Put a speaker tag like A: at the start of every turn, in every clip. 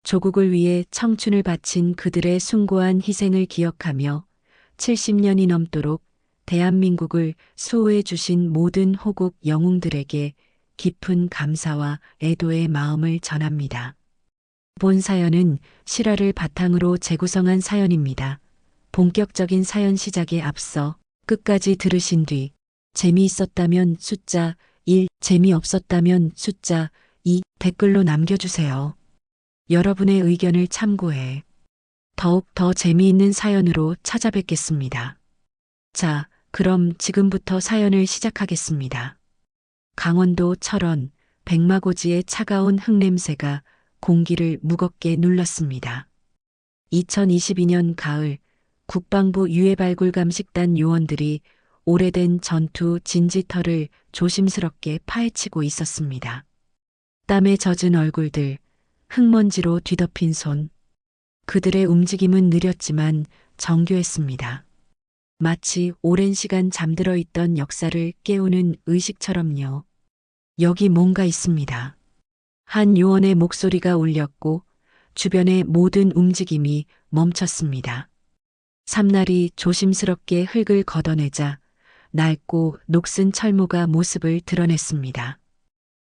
A: 조국을 위해 청춘을 바친 그들의 숭고한 희생을 기억하며 70년이 넘도록 대한민국을 수호해 주신 모든 호국 영웅들에게 깊은 감사와 애도의 마음을 전합니다. 본 사연은 실화를 바탕으로 재구성한 사연입니다. 본격적인 사연 시작에 앞서 끝까지 들으신 뒤 재미있었다면 숫자 1, 재미없었다면 숫자 2 댓글로 남겨주세요. 여러분의 의견을 참고해 더욱 더 재미있는 사연으로 찾아뵙겠습니다. 자, 그럼 지금부터 사연을 시작하겠습니다. 강원도 철원 백마고지의 차가운 흙냄새가 공기를 무겁게 눌렀습니다. 2022년 가을 국방부 유해발굴감식단 요원들이 오래된 전투 진지터를 조심스럽게 파헤치고 있었습니다. 땀에 젖은 얼굴들, 흙먼지로 뒤덮인 손. 그들의 움직임은 느렸지만 정교했습니다. 마치 오랜 시간 잠들어 있던 역사를 깨우는 의식처럼요. 여기 뭔가 있습니다. 한 요원의 목소리가 울렸고 주변의 모든 움직임이 멈췄습니다. 삼날이 조심스럽게 흙을 걷어내자 낡고 녹슨 철모가 모습을 드러냈습니다.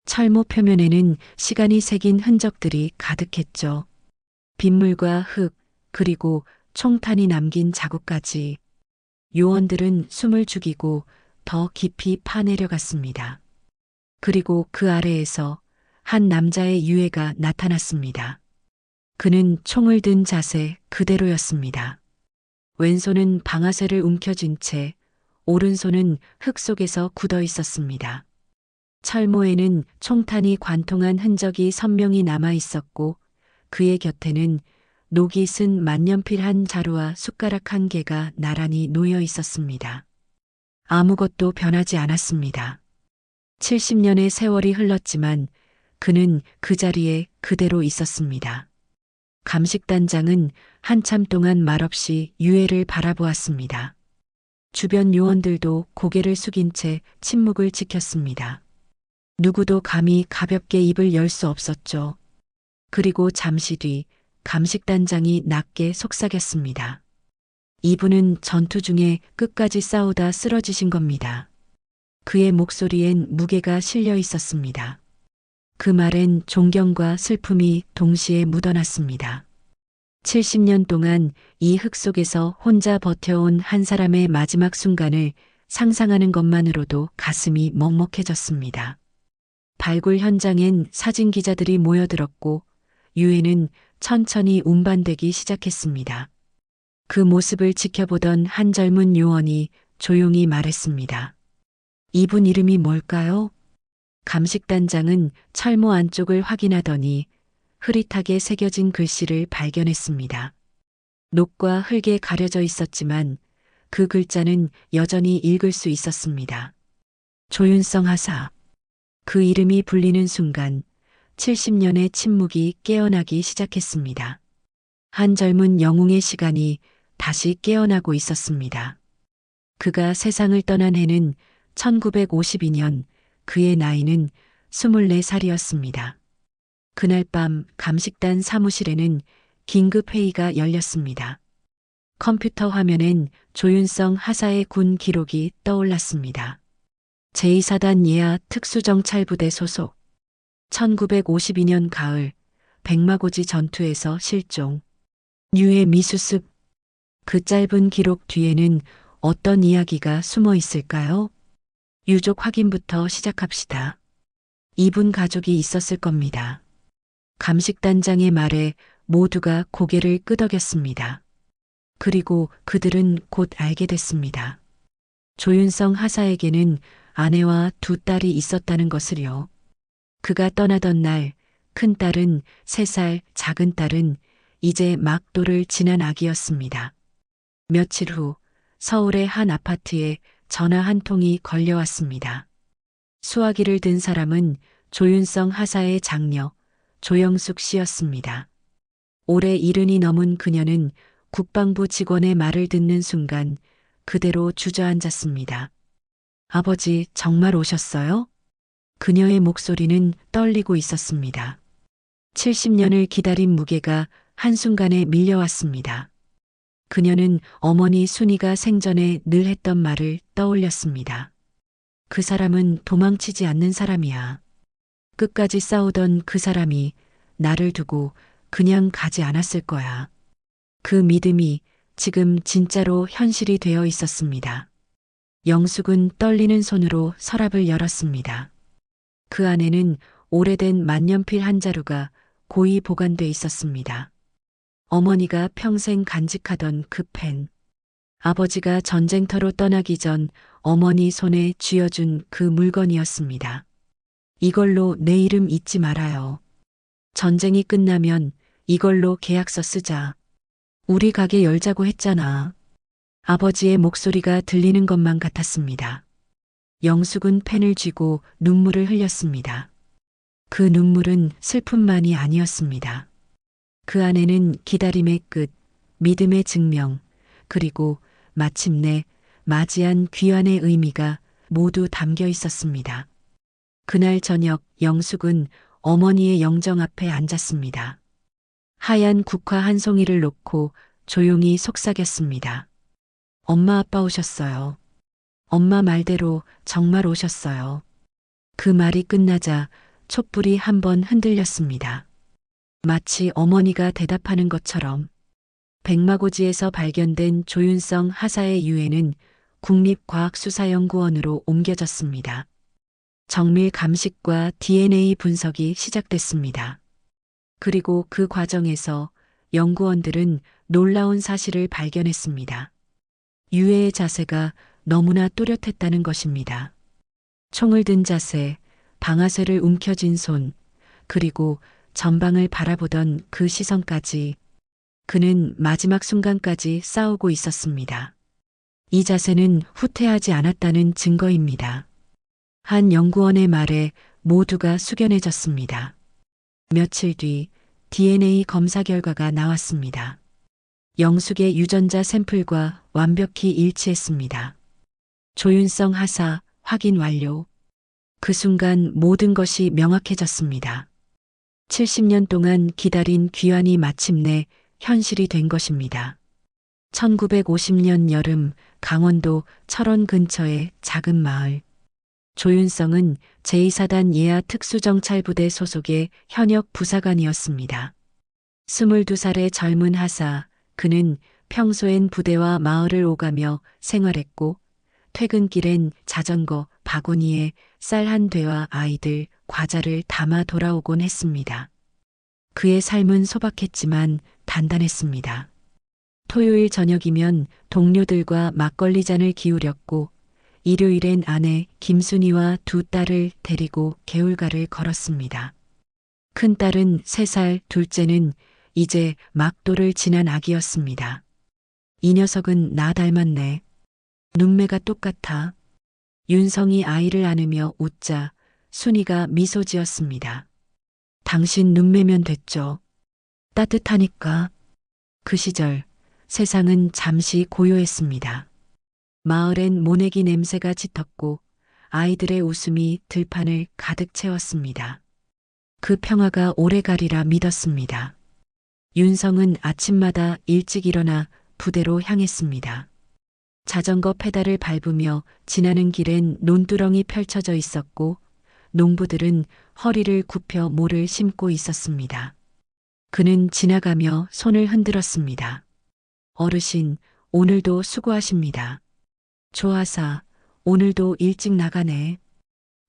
A: 철모 표면에는 시간이 새긴 흔적들이 가득했죠. 빗물과 흙, 그리고 총탄이 남긴 자국까지. 요원들은 숨을 죽이고 더 깊이 파내려갔습니다. 그리고 그 아래에서 한 남자의 유해가 나타났습니다. 그는 총을 든 자세 그대로였습니다. 왼손은 방아쇠를 움켜쥔 채 오른손은 흙 속에서 굳어 있었습니다. 철모에는 총탄이 관통한 흔적이 선명히 남아 있었고 그의 곁에는 녹이 쓴 만년필 한 자루와 숟가락 한 개가 나란히 놓여 있었습니다. 아무것도 변하지 않았습니다. 70년의 세월이 흘렀지만 그는 그 자리에 그대로 있었습니다. 감식단장은 한참 동안 말없이 유해를 바라보았습니다. 주변 요원들도 고개를 숙인 채 침묵을 지켰습니다. 누구도 감히 가볍게 입을 열 수 없었죠. 그리고 잠시 뒤 감식단장이 낮게 속삭였습니다. 이분은 전투 중에 끝까지 싸우다 쓰러지신 겁니다. 그의 목소리엔 무게가 실려 있었습니다. 그 말엔 존경과 슬픔이 동시에 묻어났습니다. 70년 동안 이 흙 속에서 혼자 버텨온 한 사람의 마지막 순간을 상상하는 것만으로도 가슴이 먹먹해졌습니다. 발굴 현장엔 사진 기자들이 모여들었고 유해는 천천히 운반되기 시작했습니다. 그 모습을 지켜보던 한 젊은 요원이 조용히 말했습니다. 이분 이름이 뭘까요? 감식단장은 철모 안쪽을 확인하더니 흐릿하게 새겨진 글씨를 발견했습니다. 녹과 흙에 가려져 있었지만 그 글자는 여전히 읽을 수 있었습니다. 조윤성 하사. 그 이름이 불리는 순간 70년의 침묵이 깨어나기 시작했습니다. 한 젊은 영웅의 시간이 다시 깨어나고 있었습니다. 그가 세상을 떠난 해는 1952년, 그의 나이는 24살이었습니다. 그날 밤 감식단 사무실에는 긴급 회의가 열렸습니다. 컴퓨터 화면엔 조윤성 하사의 군 기록이 떠올랐습니다. 제2사단 예하 특수정찰부대 소속. 1952년 가을 백마고지 전투에서 실종. 유해 미수습. 그 짧은 기록 뒤에는 어떤 이야기가 숨어 있을까요? 유족 확인부터 시작합시다. 이분 가족이 있었을 겁니다. 감식단장의 말에 모두가 고개를 끄덕였습니다. 그리고 그들은 곧 알게 됐습니다. 조윤성 하사에게는 아내와 두 딸이 있었다는 것을요. 그가 떠나던 날 큰딸은 3살, 작은 딸은 이제 막 돌을 지난 아기였습니다. 며칠 후 서울의 한 아파트에 전화 한 통이 걸려왔습니다. 수화기를 든 사람은 조윤성 하사의 장녀 조영숙 씨였습니다. 올해 70이 넘은 그녀는 국방부 직원의 말을 듣는 순간 그대로 주저앉았습니다. 아버지 정말 오셨어요? 그녀의 목소리는 떨리고 있었습니다. 70년을 기다린 무게가 한순간에 밀려왔습니다. 그녀는 어머니 순이가 생전에 늘 했던 말을 떠올렸습니다. 그 사람은 도망치지 않는 사람이야. 끝까지 싸우던 그 사람이 나를 두고 그냥 가지 않았을 거야. 그 믿음이 지금 진짜로 현실이 되어 있었습니다. 영숙은 떨리는 손으로 서랍을 열었습니다. 그 안에는 오래된 만년필 한 자루가 고이 보관돼 있었습니다. 어머니가 평생 간직하던 그 펜. 아버지가 전쟁터로 떠나기 전 어머니 손에 쥐어준 그 물건이었습니다. 이걸로 내 이름 잊지 말아요. 전쟁이 끝나면 이걸로 계약서 쓰자. 우리 가게 열자고 했잖아. 아버지의 목소리가 들리는 것만 같았습니다. 영숙은 펜을 쥐고 눈물을 흘렸습니다. 그 눈물은 슬픔만이 아니었습니다. 그 안에는 기다림의 끝, 믿음의 증명, 그리고 마침내 맞이한 귀환의 의미가 모두 담겨 있었습니다. 그날 저녁 영숙은 어머니의 영정 앞에 앉았습니다. 하얀 국화 한 송이를 놓고 조용히 속삭였습니다. 엄마 아빠 오셨어요. 엄마 말대로 정말 오셨어요. 그 말이 끝나자 촛불이 한번 흔들렸습니다. 마치 어머니가 대답하는 것처럼 백마고지에서 발견된 조윤성 하사의 유해는 국립과학수사연구원으로 옮겨졌습니다. 정밀 감식과 DNA 분석이 시작됐습니다. 그리고 그 과정에서 연구원들은 놀라운 사실을 발견했습니다. 유해의 자세가 너무나 또렷했다는 것입니다. 총을 든 자세, 방아쇠를 움켜쥔 손, 그리고 전방을 바라보던 그 시선까지 그는 마지막 순간까지 싸우고 있었습니다. 이 자세는 후퇴하지 않았다는 증거입니다. 한 연구원의 말에 모두가 숙연해졌습니다. 며칠 뒤 DNA 검사 결과가 나왔습니다. 영숙의 유전자 샘플과 완벽히 일치했습니다. 조윤성 하사 확인 완료. 그 순간 모든 것이 명확해졌습니다. 70년 동안 기다린 귀환이 마침내 현실이 된 것입니다. 1950년 여름 강원도 철원 근처의 작은 마을. 조윤성은 제2사단 예하 특수정찰부대 소속의 현역 부사관이었습니다. 22살의 젊은 하사, 그는 평소엔 부대와 마을을 오가며 생활했고 퇴근길엔 자전거, 바구니에 쌀 한 되와 아이들, 과자를 담아 돌아오곤 했습니다. 그의 삶은 소박했지만 단단했습니다. 토요일 저녁이면 동료들과 막걸리 잔을 기울였고 일요일엔 아내 김순이와 두 딸을 데리고 개울가를 걸었습니다. 큰딸은 3살, 둘째는 이제 막도를 지난 아기였습니다. 이 녀석은 나 닮았네. 눈매가 똑같아. 윤성이 아이를 안으며 웃자 순이가 미소 지었습니다. 당신 눈매면 됐죠. 따뜻하니까. 그 시절 세상은 잠시 고요했습니다. 마을엔 모내기 냄새가 짙었고 아이들의 웃음이 들판을 가득 채웠습니다. 그 평화가 오래가리라 믿었습니다. 윤성은 아침마다 일찍 일어나 부대로 향했습니다. 자전거 페달을 밟으며 지나는 길엔 논두렁이 펼쳐져 있었고 농부들은 허리를 굽혀 모를 심고 있었습니다. 그는 지나가며 손을 흔들었습니다. 어르신, 오늘도 수고하십니다. 조하사, 오늘도 일찍 나가네.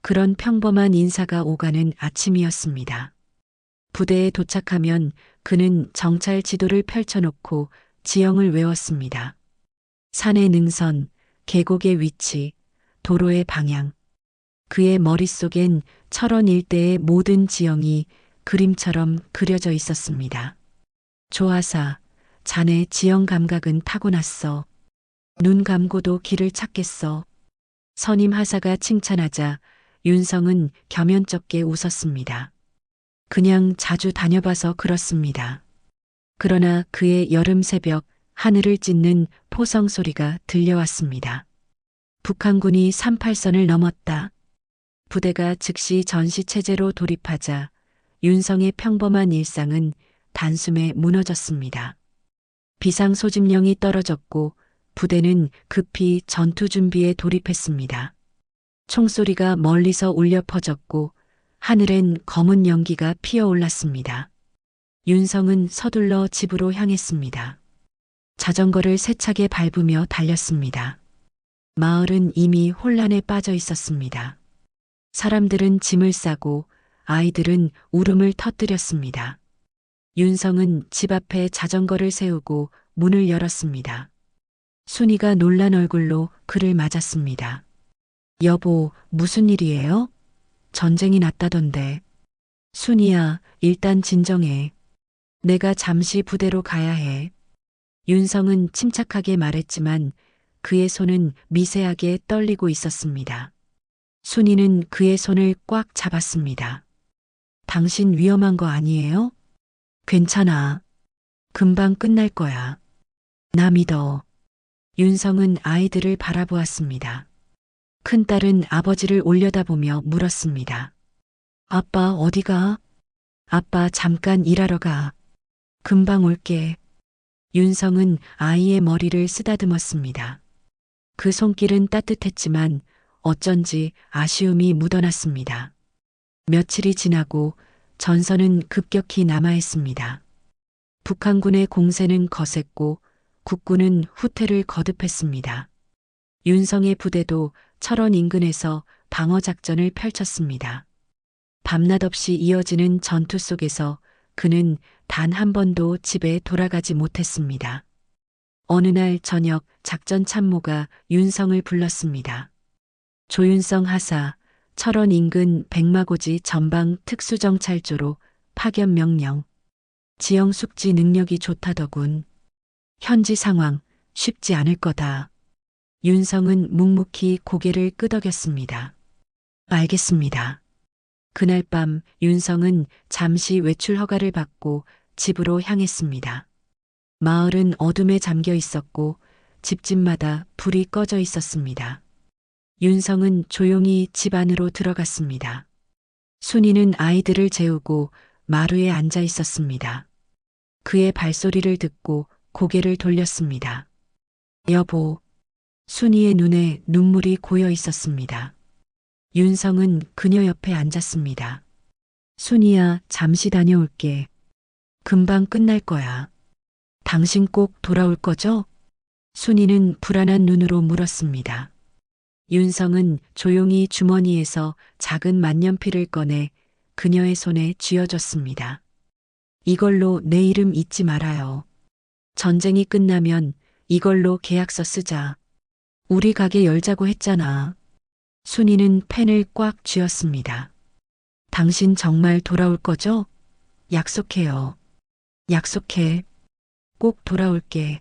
A: 그런 평범한 인사가 오가는 아침이었습니다. 부대에 도착하면 그는 정찰 지도를 펼쳐놓고 지형을 외웠습니다. 산의 능선, 계곡의 위치, 도로의 방향. 그의 머릿속엔 철원 일대의 모든 지형이 그림처럼 그려져 있었습니다. 조하사, 자네 지형 감각은 타고났어. 눈 감고도 길을 찾겠어. 선임 하사가 칭찬하자 윤성은 겸연쩍게 웃었습니다. 그냥 자주 다녀봐서 그렇습니다. 그러나 그의 여름 새벽 하늘을 찢는 포성 소리가 들려왔습니다. 북한군이 38선을 넘었다. 부대가 즉시 전시체제로 돌입하자 윤성의 평범한 일상은 단숨에 무너졌습니다. 비상 소집령이 떨어졌고 부대는 급히 전투 준비에 돌입했습니다. 총소리가 멀리서 울려 퍼졌고 하늘엔 검은 연기가 피어올랐습니다. 윤성은 서둘러 집으로 향했습니다. 자전거를 세차게 밟으며 달렸습니다. 마을은 이미 혼란에 빠져 있었습니다. 사람들은 짐을 싸고 아이들은 울음을 터뜨렸습니다. 윤성은 집 앞에 자전거를 세우고 문을 열었습니다. 순이가 놀란 얼굴로 그를 맞았습니다. 여보, 무슨 일이에요? 전쟁이 났다던데. 순이야, 일단 진정해. 내가 잠시 부대로 가야 해. 윤성은 침착하게 말했지만 그의 손은 미세하게 떨리고 있었습니다. 순이는 그의 손을 꽉 잡았습니다. 당신 위험한 거 아니에요? 괜찮아. 금방 끝날 거야. 나 믿어. 윤성은 아이들을 바라보았습니다. 큰딸은 아버지를 올려다보며 물었습니다. 아빠 어디가? 아빠 잠깐 일하러 가. 금방 올게. 윤성은 아이의 머리를 쓰다듬었습니다. 그 손길은 따뜻했지만 어쩐지 아쉬움이 묻어났습니다. 며칠이 지나고 전선은 급격히 남하했습니다. 북한군의 공세는 거셌고 국군은 후퇴를 거듭했습니다. 윤성의 부대도 철원 인근에서 방어작전을 펼쳤습니다. 밤낮 없이 이어지는 전투 속에서 그는 단 한 번도 집에 돌아가지 못했습니다. 어느 날 저녁 작전 참모가 윤성을 불렀습니다. 조윤성 하사, 철원 인근 백마고지 전방 특수정찰조로 파견 명령. 지형 숙지 능력이 좋다더군. 현지 상황 쉽지 않을 거다. 윤성은 묵묵히 고개를 끄덕였습니다. 알겠습니다. 그날 밤 윤성은 잠시 외출 허가를 받고 집으로 향했습니다. 마을은 어둠에 잠겨 있었고 집집마다 불이 꺼져 있었습니다. 윤성은 조용히 집 안으로 들어갔습니다. 순이는 아이들을 재우고 마루에 앉아 있었습니다. 그의 발소리를 듣고 고개를 돌렸습니다. 여보. 순이의 눈에 눈물이 고여 있었습니다. 윤성은 그녀 옆에 앉았습니다. 순이야, 잠시 다녀올게. 금방 끝날 거야. 당신 꼭 돌아올 거죠? 순이는 불안한 눈으로 물었습니다. 윤성은 조용히 주머니에서 작은 만년필을 꺼내 그녀의 손에 쥐어줬습니다. 이걸로 내 이름 잊지 말아요. 전쟁이 끝나면 이걸로 계약서 쓰자. 우리 가게 열자고 했잖아. 순이는 펜을 꽉 쥐었습니다. 당신 정말 돌아올 거죠? 약속해요. 약속해. 꼭 돌아올게.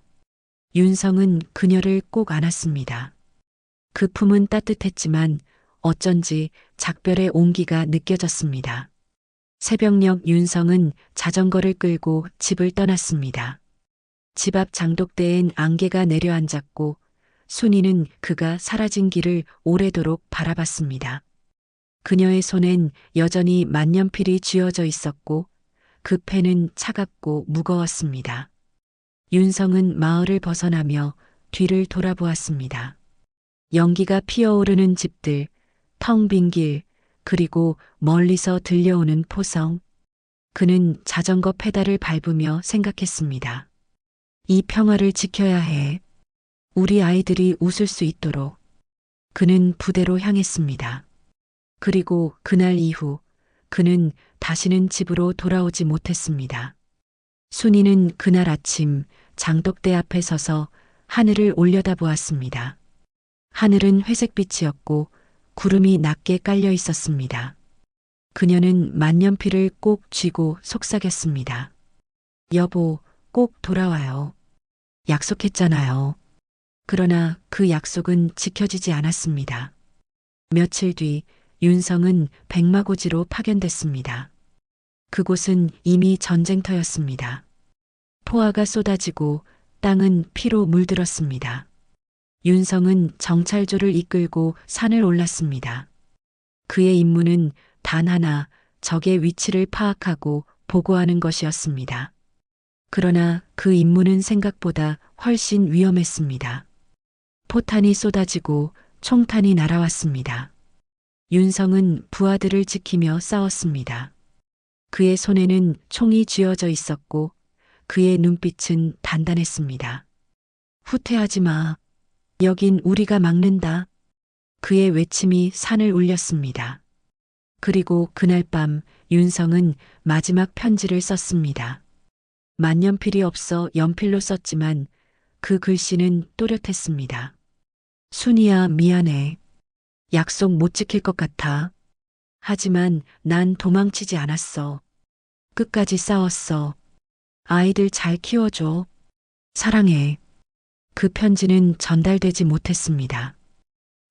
A: 윤성은 그녀를 꼭 안았습니다. 그 품은 따뜻했지만 어쩐지 작별의 온기가 느껴졌습니다. 새벽녘 윤성은 자전거를 끌고 집을 떠났습니다. 집 앞 장독대엔 안개가 내려앉았고 순이는 그가 사라진 길을 오래도록 바라봤습니다. 그녀의 손엔 여전히 만년필이 쥐어져 있었고 그 펜은 차갑고 무거웠습니다. 윤성은 마을을 벗어나며 뒤를 돌아보았습니다. 연기가 피어오르는 집들, 텅 빈 길, 그리고 멀리서 들려오는 포성. 그는 자전거 페달을 밟으며 생각했습니다. 이 평화를 지켜야 해. 우리 아이들이 웃을 수 있도록. 그는 부대로 향했습니다. 그리고 그날 이후 그는 다시는 집으로 돌아오지 못했습니다. 순이는 그날 아침 장독대 앞에 서서 하늘을 올려다보았습니다. 하늘은 회색빛이었고 구름이 낮게 깔려 있었습니다. 그녀는 만년필을 꼭 쥐고 속삭였습니다. 여보, 꼭 돌아와요. 약속했잖아요. 그러나 그 약속은 지켜지지 않았습니다. 며칠 뒤 윤성은 백마고지로 파견됐습니다. 그곳은 이미 전쟁터였습니다. 포화가 쏟아지고 땅은 피로 물들었습니다. 윤성은 정찰조를 이끌고 산을 올랐습니다. 그의 임무는 단 하나, 적의 위치를 파악하고 보고하는 것이었습니다. 그러나 그 임무는 생각보다 훨씬 위험했습니다. 포탄이 쏟아지고 총탄이 날아왔습니다. 윤성은 부하들을 지키며 싸웠습니다. 그의 손에는 총이 쥐어져 있었고 그의 눈빛은 단단했습니다. 후퇴하지 마. 여긴 우리가 막는다. 그의 외침이 산을 울렸습니다. 그리고 그날 밤 윤성은 마지막 편지를 썼습니다. 만년필이 없어 연필로 썼지만 그 글씨는 또렷했습니다. 순이야, 미안해. 약속 못 지킬 것 같아. 하지만 난 도망치지 않았어. 끝까지 싸웠어. 아이들 잘 키워줘. 사랑해. 그 편지는 전달되지 못했습니다.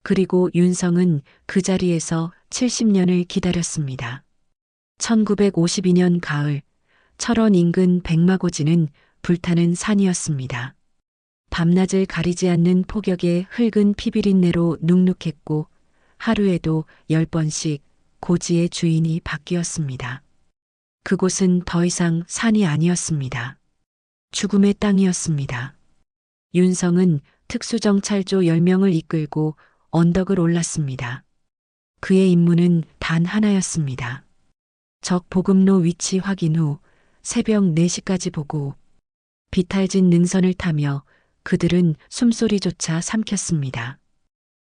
A: 그리고 윤성은 그 자리에서 70년을 기다렸습니다. 1952년 가을, 철원 인근 백마고지는 불타는 산이었습니다. 밤낮을 가리지 않는 폭격에 흙은 피비린내로 눅눅했고 하루에도 10번씩 고지의 주인이 바뀌었습니다. 그곳은 더 이상 산이 아니었습니다. 죽음의 땅이었습니다. 윤성은 특수정찰조 10명을 이끌고 언덕을 올랐습니다. 그의 임무는 단 하나였습니다. 적 보급로 위치 확인 후 새벽 4시까지 보고 비탈진 능선을 타며 그들은 숨소리조차 삼켰습니다.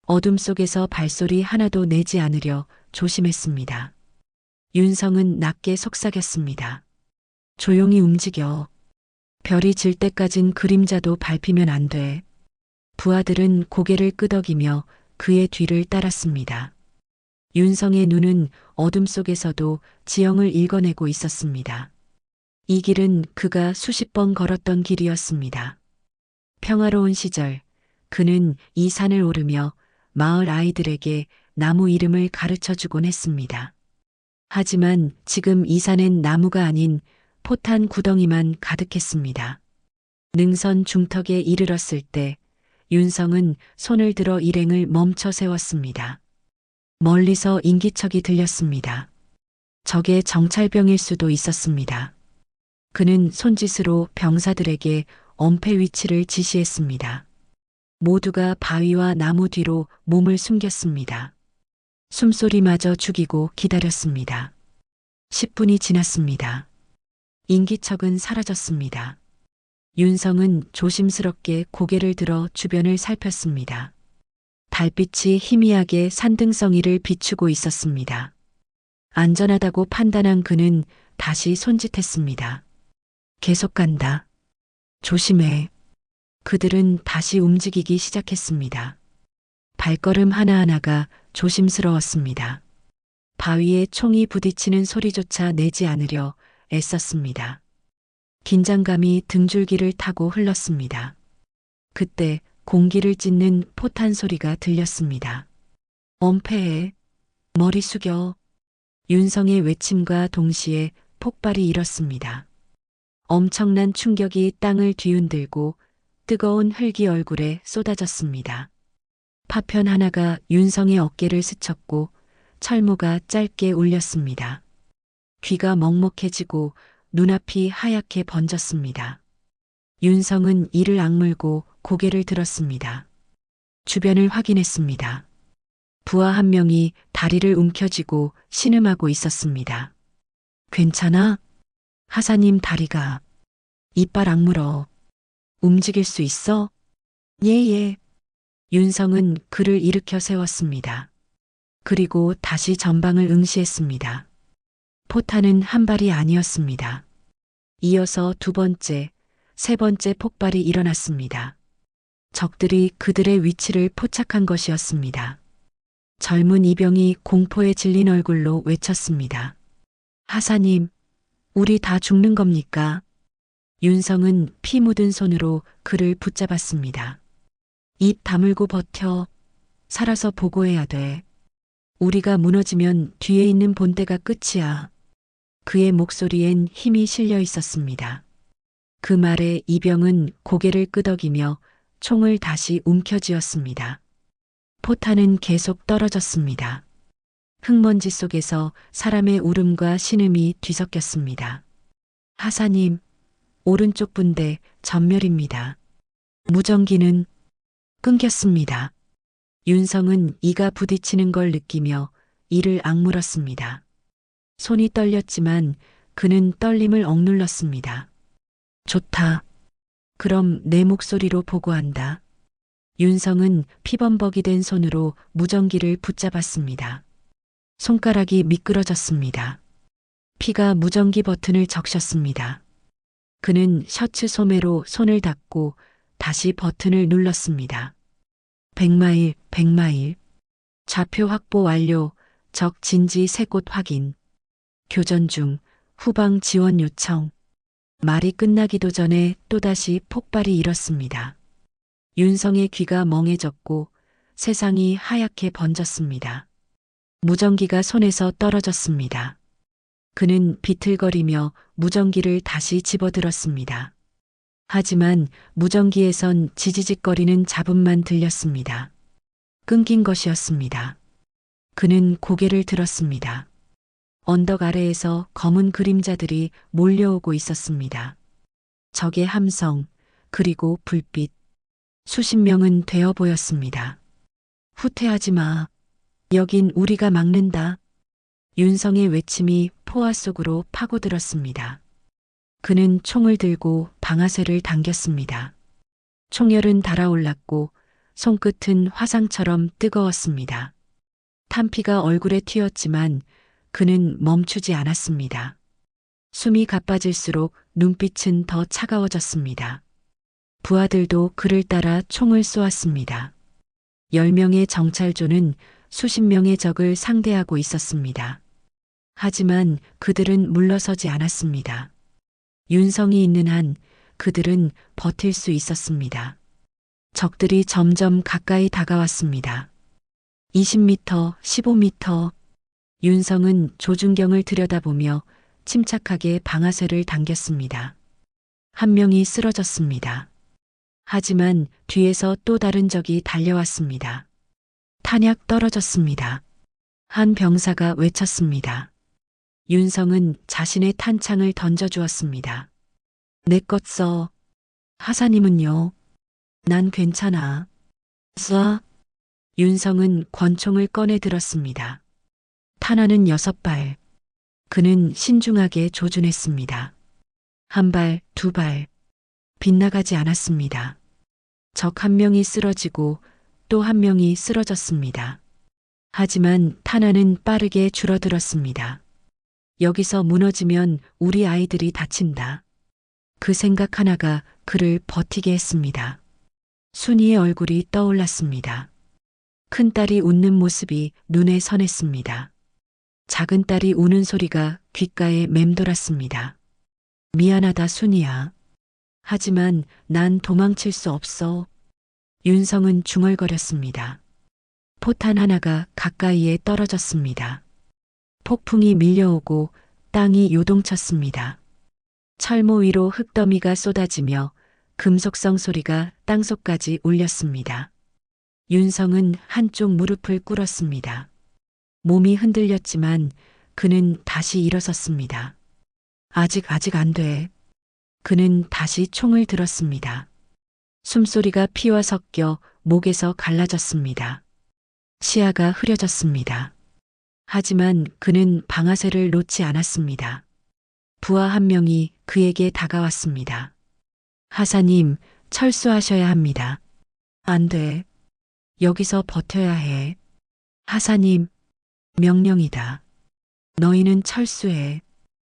A: 어둠 속에서 발소리 하나도 내지 않으려 조심했습니다. 윤성은 낮게 속삭였습니다. 조용히 움직여. 별이 질 때까진 그림자도 밟히면 안 돼. 부하들은 고개를 끄덕이며 그의 뒤를 따랐습니다. 윤성의 눈은 어둠 속에서도 지형을 읽어내고 있었습니다. 이 길은 그가 수십 번 걸었던 길이었습니다. 평화로운 시절, 그는 이 산을 오르며 마을 아이들에게 나무 이름을 가르쳐 주곤 했습니다. 하지만 지금 이 산엔 나무가 아닌 포탄 구덩이만 가득했습니다. 능선 중턱에 이르렀을 때 윤성은 손을 들어 일행을 멈춰 세웠습니다. 멀리서 인기척이 들렸습니다. 적의 정찰병일 수도 있었습니다. 그는 손짓으로 병사들에게 엄폐 위치를 지시했습니다. 모두가 바위와 나무 뒤로 몸을 숨겼습니다. 숨소리마저 죽이고 기다렸습니다. 10분이 지났습니다. 인기척은 사라졌습니다. 윤성은 조심스럽게 고개를 들어 주변을 살폈습니다. 달빛이 희미하게 산등성이를 비추고 있었습니다. 안전하다고 판단한 그는 다시 손짓했습니다. 계속 간다. 조심해. 그들은 다시 움직이기 시작했습니다. 발걸음 하나하나가 조심스러웠습니다. 바위에 총이 부딪히는 소리조차 내지 않으려 애썼습니다. 긴장감이 등줄기를 타고 흘렀습니다. 그때 공기를 찢는 포탄 소리가 들렸습니다. 엄폐해. 머리 숙여. 윤성의 외침과 동시에 폭발이 일었습니다. 엄청난 충격이 땅을 뒤흔들고 뜨거운 흙이 얼굴에 쏟아졌습니다. 파편 하나가 윤성의 어깨를 스쳤고 철모가 짧게 울렸습니다. 귀가 먹먹해지고 눈앞이 하얗게 번졌습니다. 윤성은 이를 악물고 고개를 들었습니다. 주변을 확인했습니다. 부하 한 명이 다리를 움켜쥐고 신음하고 있었습니다. 괜찮아? 하사님 다리가. 이빨 악물어. 움직일 수 있어? 예. 윤성은 그를 일으켜 세웠습니다. 그리고 다시 전방을 응시했습니다. 포탄은 한 발이 아니었습니다. 이어서 두 번째, 세 번째 폭발이 일어났습니다. 적들이 그들의 위치를 포착한 것이었습니다. 젊은 이병이 공포에 질린 얼굴로 외쳤습니다. 하사님, 우리 다 죽는 겁니까? 윤성은 피 묻은 손으로 그를 붙잡았습니다. 입 다물고 버텨. 살아서 보고해야 돼. 우리가 무너지면 뒤에 있는 본대가 끝이야. 그의 목소리엔 힘이 실려 있었습니다. 그 말에 이병은 고개를 끄덕이며 총을 다시 움켜쥐었습니다. 포탄은 계속 떨어졌습니다. 흙먼지 속에서 사람의 울음과 신음이 뒤섞였습니다. 하사님, 오른쪽 분대 전멸입니다. 무전기는 끊겼습니다. 윤성은 이가 부딪히는 걸 느끼며 이를 악물었습니다. 손이 떨렸지만 그는 떨림을 억눌렀습니다. 좋다. 그럼 내 목소리로 보고한다. 윤성은 피범벅이 된 손으로 무전기를 붙잡았습니다. 손가락이 미끄러졌습니다. 피가 무전기 버튼을 적셨습니다. 그는 셔츠 소매로 손을 닦고 다시 버튼을 눌렀습니다. 100마일, 100마일. 좌표 확보 완료. 적 진지 3곳 확인. 교전 중. 후방 지원 요청. 말이 끝나기도 전에 또다시 폭발이 일었습니다. 윤성의 귀가 멍해졌고 세상이 하얗게 번졌습니다. 무전기가 손에서 떨어졌습니다. 그는 비틀거리며 무전기를 다시 집어들었습니다. 하지만 무전기에선 지지직거리는 잡음만 들렸습니다. 끊긴 것이었습니다. 그는 고개를 들었습니다. 언덕 아래에서 검은 그림자들이 몰려오고 있었습니다. 적의 함성, 그리고 불빛. 수십 명은 되어 보였습니다. 후퇴하지 마. 여긴 우리가 막는다. 윤성의 외침이 포화 속으로 파고들었습니다. 그는 총을 들고 방아쇠를 당겼습니다. 총열은 달아올랐고 손끝은 화상처럼 뜨거웠습니다. 탄피가 얼굴에 튀었지만 그는 멈추지 않았습니다. 숨이 가빠질수록 눈빛은 더 차가워졌습니다. 부하들도 그를 따라 총을 쏘았습니다. 10명의 정찰조는 수십 명의 적을 상대하고 있었습니다. 하지만 그들은 물러서지 않았습니다. 윤성이 있는 한 그들은 버틸 수 있었습니다. 적들이 점점 가까이 다가왔습니다. 20m, 15m. 윤성은 조준경을 들여다보며 침착하게 방아쇠를 당겼습니다. 한 명이 쓰러졌습니다. 하지만 뒤에서 또 다른 적이 달려왔습니다. 탄약 떨어졌습니다. 한 병사가 외쳤습니다. 윤성은 자신의 탄창을 던져주었습니다. 내 것 써. 하사님은요? 난 괜찮아. 쏴. 윤성은 권총을 꺼내 들었습니다. 탄환은 6발. 그는 신중하게 조준했습니다. 1발, 2발. 빗나가지 않았습니다. 적 1명이 쓰러지고 또 1명이 쓰러졌습니다. 하지만 탄환은 빠르게 줄어들었습니다. 여기서 무너지면 우리 아이들이 다친다. 그 생각 하나가 그를 버티게 했습니다. 순이의 얼굴이 떠올랐습니다. 큰딸이 웃는 모습이 눈에 선했습니다. 작은 딸이 우는 소리가 귓가에 맴돌았습니다. 미안하다 순이야. 하지만 난 도망칠 수 없어. 윤성은 중얼거렸습니다. 포탄 하나가 가까이에 떨어졌습니다. 폭풍이 밀려오고 땅이 요동쳤습니다. 철모 위로 흙더미가 쏟아지며 금속성 소리가 땅속까지 울렸습니다. 윤성은 한쪽 무릎을 꿇었습니다. 몸이 흔들렸지만 그는 다시 일어섰습니다. 아직 안 돼. 그는 다시 총을 들었습니다. 숨소리가 피와 섞여 목에서 갈라졌습니다. 시야가 흐려졌습니다. 하지만 그는 방아쇠를 놓지 않았습니다. 부하 한 명이 그에게 다가왔습니다. 하사님, 철수하셔야 합니다. 안 돼. 여기서 버텨야 해. 하사님, 명령이다. 너희는 철수해.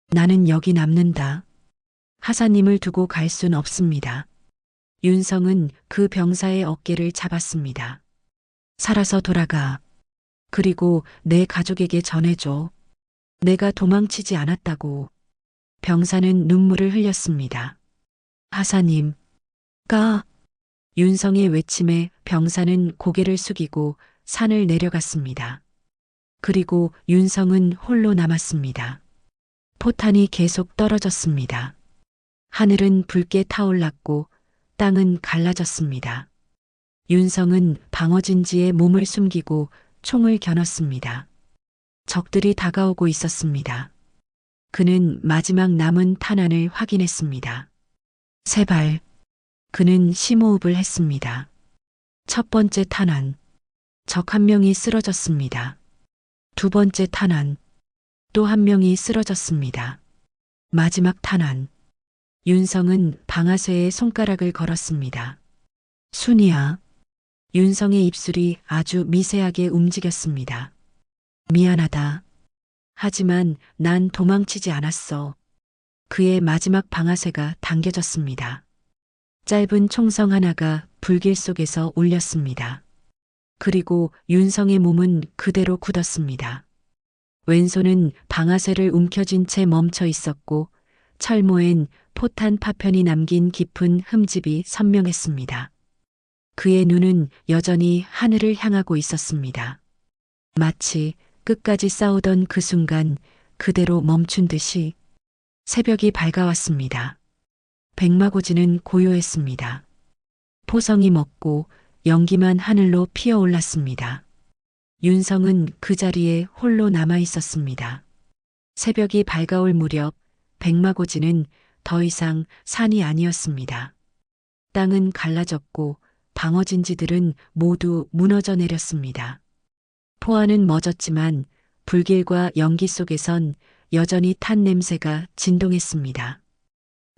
A: 나는 여기 남는다. 하사님을 두고 갈 순 없습니다. 윤성은 그 병사의 어깨를 잡았습니다. 살아서 돌아가. 그리고 내 가족에게 전해줘. 내가 도망치지 않았다고. 병사는 눈물을 흘렸습니다. 하사님, 가. 윤성의 외침에 병사는 고개를 숙이고 산을 내려갔습니다. 그리고 윤성은 홀로 남았습니다. 포탄이 계속 떨어졌습니다. 하늘은 붉게 타올랐고 땅은 갈라졌습니다. 윤성은 방어진지에 몸을 숨기고 총을 겨눴습니다. 적들이 다가오고 있었습니다. 그는 마지막 남은 탄환을 확인했습니다. 세 발. 그는 심호흡을 했습니다. 첫 번째 탄환. 적 한 명이 쓰러졌습니다. 두 번째 탄환. 또 한 명이 쓰러졌습니다. 마지막 탄환. 윤성은 방아쇠에 손가락을 걸었습니다. 순이야. 윤성의 입술이 아주 미세하게 움직였습니다. 미안하다. 하지만 난 도망치지 않았어. 그의 마지막 방아쇠가 당겨졌습니다. 짧은 총성 하나가 불길 속에서 울렸습니다. 그리고 윤성의 몸은 그대로 굳었습니다. 왼손은 방아쇠를 움켜쥔 채 멈춰 있었고 철모엔 포탄 파편이 남긴 깊은 흠집이 선명했습니다. 그의 눈은 여전히 하늘을 향하고 있었습니다. 마치 끝까지 싸우던 그 순간 그대로 멈춘 듯이. 새벽이 밝아왔습니다. 백마고지는 고요했습니다. 포성이 먹고 연기만 하늘로 피어올랐습니다. 윤성은 그 자리에 홀로 남아 있었습니다. 새벽이 밝아올 무렵 백마고지는 더 이상 산이 아니었습니다. 땅은 갈라졌고 방어진지들은 모두 무너져 내렸습니다. 포화는 멎었지만 불길과 연기 속에선 여전히 탄 냄새가 진동했습니다.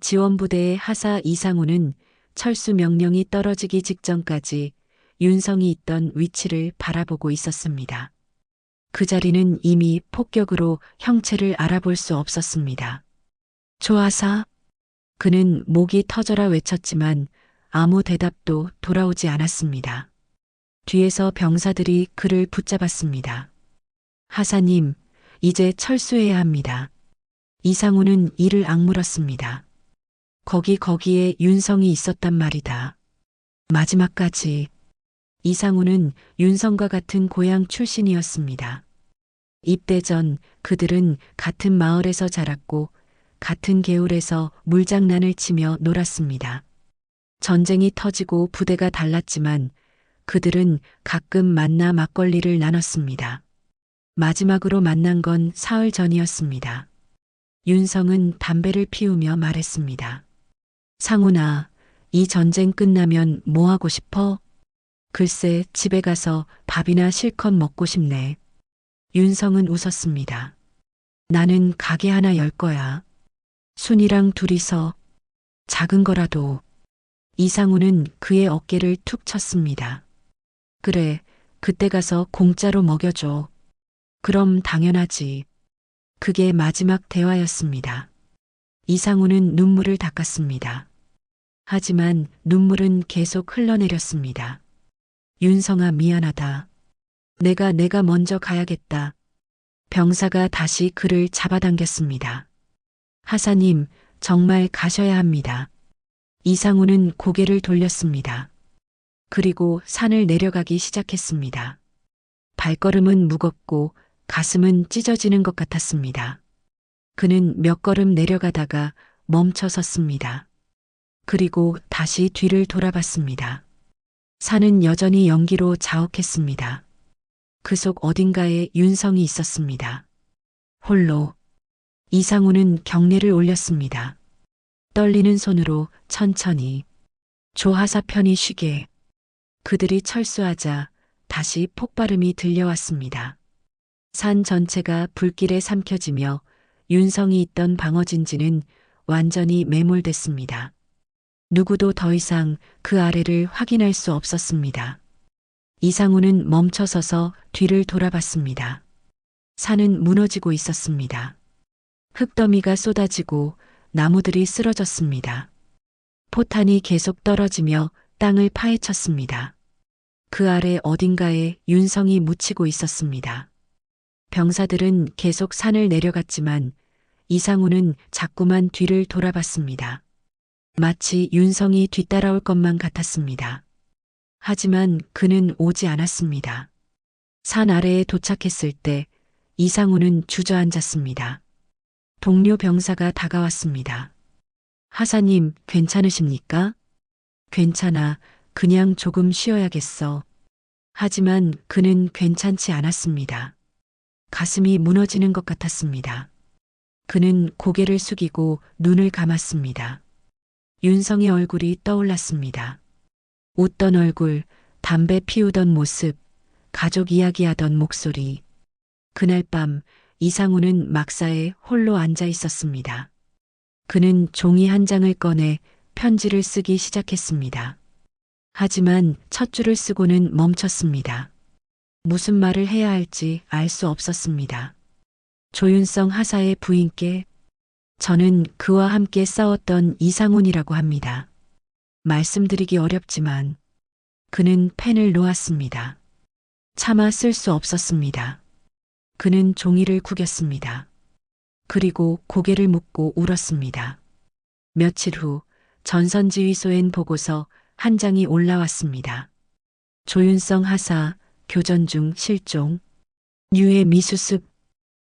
A: 지원부대의 하사 이상우는 철수 명령이 떨어지기 직전까지 윤성이 있던 위치를 바라보고 있었습니다. 그 자리는 이미 폭격으로 형체를 알아볼 수 없었습니다. 조하사. 그는 목이 터져라 외쳤지만 아무 대답도 돌아오지 않았습니다. 뒤에서 병사들이 그를 붙잡았습니다. 하사님, 이제 철수해야 합니다. 이상우는 이를 악물었습니다. 거기에 윤성이 있었단 말이다. 마지막까지. 이상우는 윤성과 같은 고향 출신이었습니다. 입대 전 그들은 같은 마을에서 자랐고 같은 개울에서 물장난을 치며 놀았습니다. 전쟁이 터지고 부대가 달랐지만 그들은 가끔 만나 막걸리를 나눴습니다. 마지막으로 만난 건 사흘 전이었습니다. 윤성은 담배를 피우며 말했습니다. 상훈아, 이 전쟁 끝나면 뭐 하고 싶어? 글쎄, 집에 가서 밥이나 실컷 먹고 싶네. 윤성은 웃었습니다. 나는 가게 하나 열 거야. 순이랑 둘이서. 작은 거라도. 이상우는 그의 어깨를 툭 쳤습니다. 그래, 그때 가서 공짜로 먹여줘. 그럼 당연하지. 그게 마지막 대화였습니다. 이상우는 눈물을 닦았습니다. 하지만 눈물은 계속 흘러내렸습니다. 윤성아, 미안하다. 내가 먼저 가야겠다. 병사가 다시 그를 잡아당겼습니다. 하사님, 정말 가셔야 합니다. 이상우는 고개를 돌렸습니다. 그리고 산을 내려가기 시작했습니다. 발걸음은 무겁고 가슴은 찢어지는 것 같았습니다. 그는 몇 걸음 내려가다가 멈춰 섰습니다. 그리고 다시 뒤를 돌아봤습니다. 산은 여전히 연기로 자욱했습니다. 그 속 어딘가에 윤성이 있었습니다. 홀로. 이상우는 경례를 올렸습니다. 떨리는 손으로 천천히. 조하사 편히 쉬게. 그들이 철수하자 다시 폭발음이 들려왔습니다. 산 전체가 불길에 삼켜지며 윤성이 있던 방어진지는 완전히 매몰됐습니다. 누구도 더 이상 그 아래를 확인할 수 없었습니다. 이상우는 멈춰서서 뒤를 돌아봤습니다. 산은 무너지고 있었습니다. 흙더미가 쏟아지고 나무들이 쓰러졌습니다. 포탄이 계속 떨어지며 땅을 파헤쳤습니다. 그 아래 어딘가에 윤성이 묻히고 있었습니다. 병사들은 계속 산을 내려갔지만 이상우는 자꾸만 뒤를 돌아봤습니다. 마치 윤성이 뒤따라올 것만 같았습니다. 하지만 그는 오지 않았습니다. 산 아래에 도착했을 때 이상우는 주저앉았습니다. 동료 병사가 다가왔습니다. 하사님, 괜찮으십니까? 괜찮아. 그냥 조금 쉬어야겠어. 하지만 그는 괜찮지 않았습니다. 가슴이 무너지는 것 같았습니다. 그는 고개를 숙이고 눈을 감았습니다. 윤성의 얼굴이 떠올랐습니다. 웃던 얼굴, 담배 피우던 모습, 가족 이야기하던 목소리. 그날 밤 이상우는 막사에 홀로 앉아 있었습니다. 그는 종이 한 장을 꺼내 편지를 쓰기 시작했습니다. 하지만 첫 줄을 쓰고는 멈췄습니다. 무슨 말을 해야 할지 알 수 없었습니다. 조윤성 하사의 부인께 저는 그와 함께 싸웠던 이상훈이라고 합니다. 말씀드리기 어렵지만 그는 펜을 놓았습니다. 차마 쓸 수 없었습니다. 그는 종이를 구겼습니다. 그리고 고개를 묶고 울었습니다. 며칠 후 전선지휘소엔 보고서 한 장이 올라왔습니다. 조윤성 하사 교전 중 실종. 유해 미수습.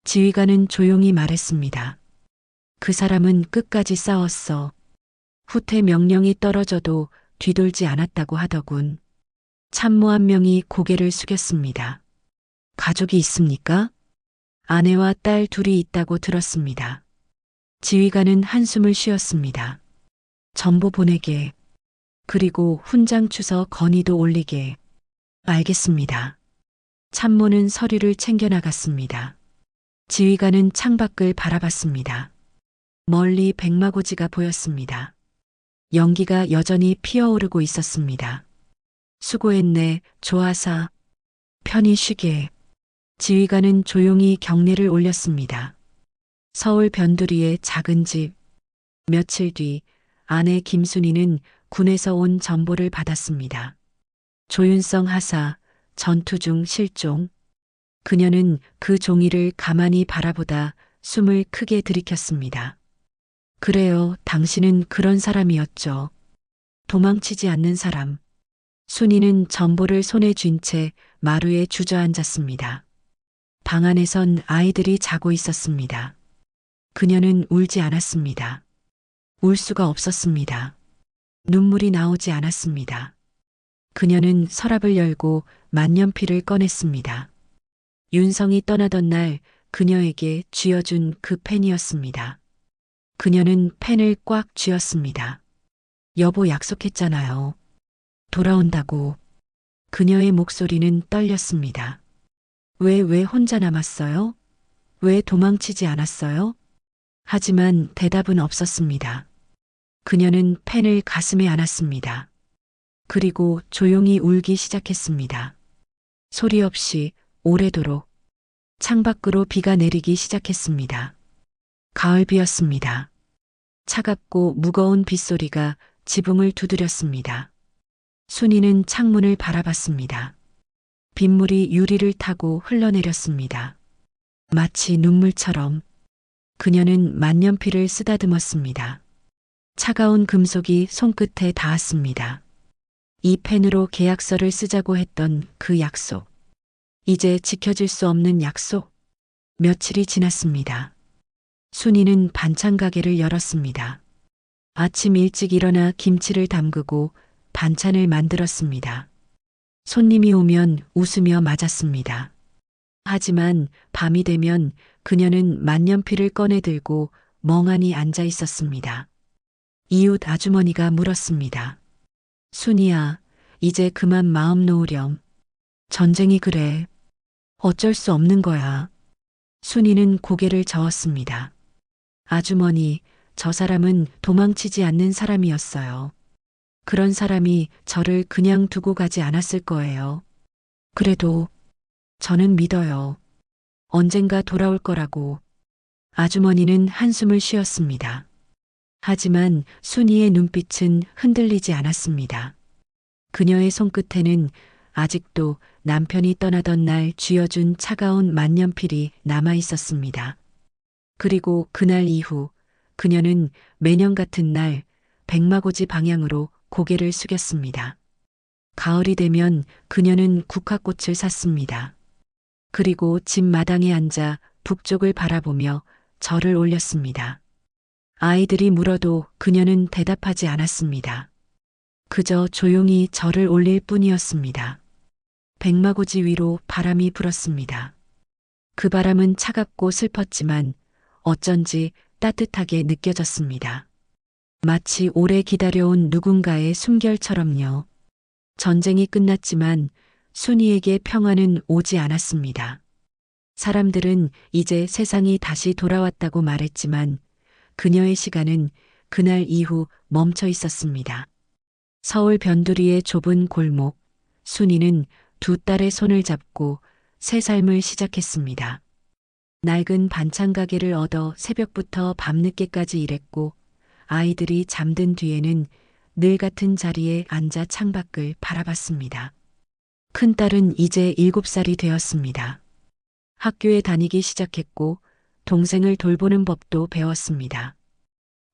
A: 지휘관은 조용히 말했습니다. 그 사람은 끝까지 싸웠어. 후퇴 명령이 떨어져도 뒤돌지 않았다고 하더군. 참모 한 명이 고개를 숙였습니다. 가족이 있습니까? 아내와 딸 둘이 있다고 들었습니다. 지휘관은 한숨을 쉬었습니다. 전보 보내게. 그리고 훈장 추서 건의도 올리게. 알겠습니다. 참모는 서류를 챙겨 나갔습니다. 지휘관은 창밖을 바라봤습니다. 멀리 백마고지가 보였습니다. 연기가 여전히 피어오르고 있었습니다. 수고했네, 조하사. 편히 쉬게. 지휘관은 조용히 경례를 올렸습니다. 서울 변두리의 작은 집. 며칠 뒤 아내 김순희는 군에서 온 전보를 받았습니다. 조윤성 하사, 전투 중 실종. 그녀는 그 종이를 가만히 바라보다 숨을 크게 들이켰습니다. 그래요, 당신은 그런 사람이었죠. 도망치지 않는 사람. 순이는 전보를 손에 쥔 채 마루에 주저앉았습니다. 방 안에선 아이들이 자고 있었습니다. 그녀는 울지 않았습니다. 울 수가 없었습니다. 눈물이 나오지 않았습니다. 그녀는 서랍을 열고 만년필을 꺼냈습니다. 윤성이 떠나던 날 그녀에게 쥐어준 그 펜이었습니다. 그녀는 펜을 꽉 쥐었습니다. 여보 약속했잖아요. 돌아온다고. 그녀의 목소리는 떨렸습니다. 왜 혼자 남았어요? 왜 도망치지 않았어요? 하지만 대답은 없었습니다. 그녀는 펜을 가슴에 안았습니다. 그리고 조용히 울기 시작했습니다. 소리 없이 오래도록. 창밖으로 비가 내리기 시작했습니다. 가을비였습니다. 차갑고 무거운 빗소리가 지붕을 두드렸습니다. 순이는 창문을 바라봤습니다. 빗물이 유리를 타고 흘러내렸습니다. 마치 눈물처럼. 그녀는 만년필을 쓰다듬었습니다. 차가운 금속이 손끝에 닿았습니다. 이 펜으로 계약서를 쓰자고 했던 그 약속. 이제 지켜질 수 없는 약속. 며칠이 지났습니다. 순이는 반찬 가게를 열었습니다. 아침 일찍 일어나 김치를 담그고 반찬을 만들었습니다. 손님이 오면 웃으며 맞았습니다. 하지만 밤이 되면 그녀는 만년필을 꺼내 들고 멍하니 앉아 있었습니다. 이웃 아주머니가 물었습니다. 순이야, 이제 그만 마음 놓으렴. 전쟁이 그래. 어쩔 수 없는 거야. 순이는 고개를 저었습니다. 아주머니, 저 사람은 도망치지 않는 사람이었어요. 그런 사람이 저를 그냥 두고 가지 않았을 거예요. 그래도 저는 믿어요. 언젠가 돌아올 거라고. 아주머니는 한숨을 쉬었습니다. 하지만 순이의 눈빛은 흔들리지 않았습니다. 그녀의 손끝에는 아직도 남편이 떠나던 날 쥐어준 차가운 만년필이 남아 있었습니다. 그리고 그날 이후 그녀는 매년 같은 날 백마고지 방향으로 고개를 숙였습니다. 가을이 되면 그녀는 국화꽃을 샀습니다. 그리고 집 마당에 앉아 북쪽을 바라보며 절을 올렸습니다. 아이들이 물어도 그녀는 대답하지 않았습니다. 그저 조용히 절을 올릴 뿐이었습니다. 백마고지 위로 바람이 불었습니다. 그 바람은 차갑고 슬펐지만 어쩐지 따뜻하게 느껴졌습니다. 마치 오래 기다려온 누군가의 숨결처럼요. 전쟁이 끝났지만 순이에게 평화는 오지 않았습니다. 사람들은 이제 세상이 다시 돌아왔다고 말했지만 그녀의 시간은 그날 이후 멈춰 있었습니다. 서울 변두리의 좁은 골목, 순이는 두 딸의 손을 잡고 새 삶을 시작했습니다. 낡은 반찬 가게를 얻어 새벽부터 밤늦게까지 일했고 아이들이 잠든 뒤에는 늘 같은 자리에 앉아 창밖을 바라봤습니다. 큰딸은 이제 7살이 되었습니다. 학교에 다니기 시작했고 동생을 돌보는 법도 배웠습니다.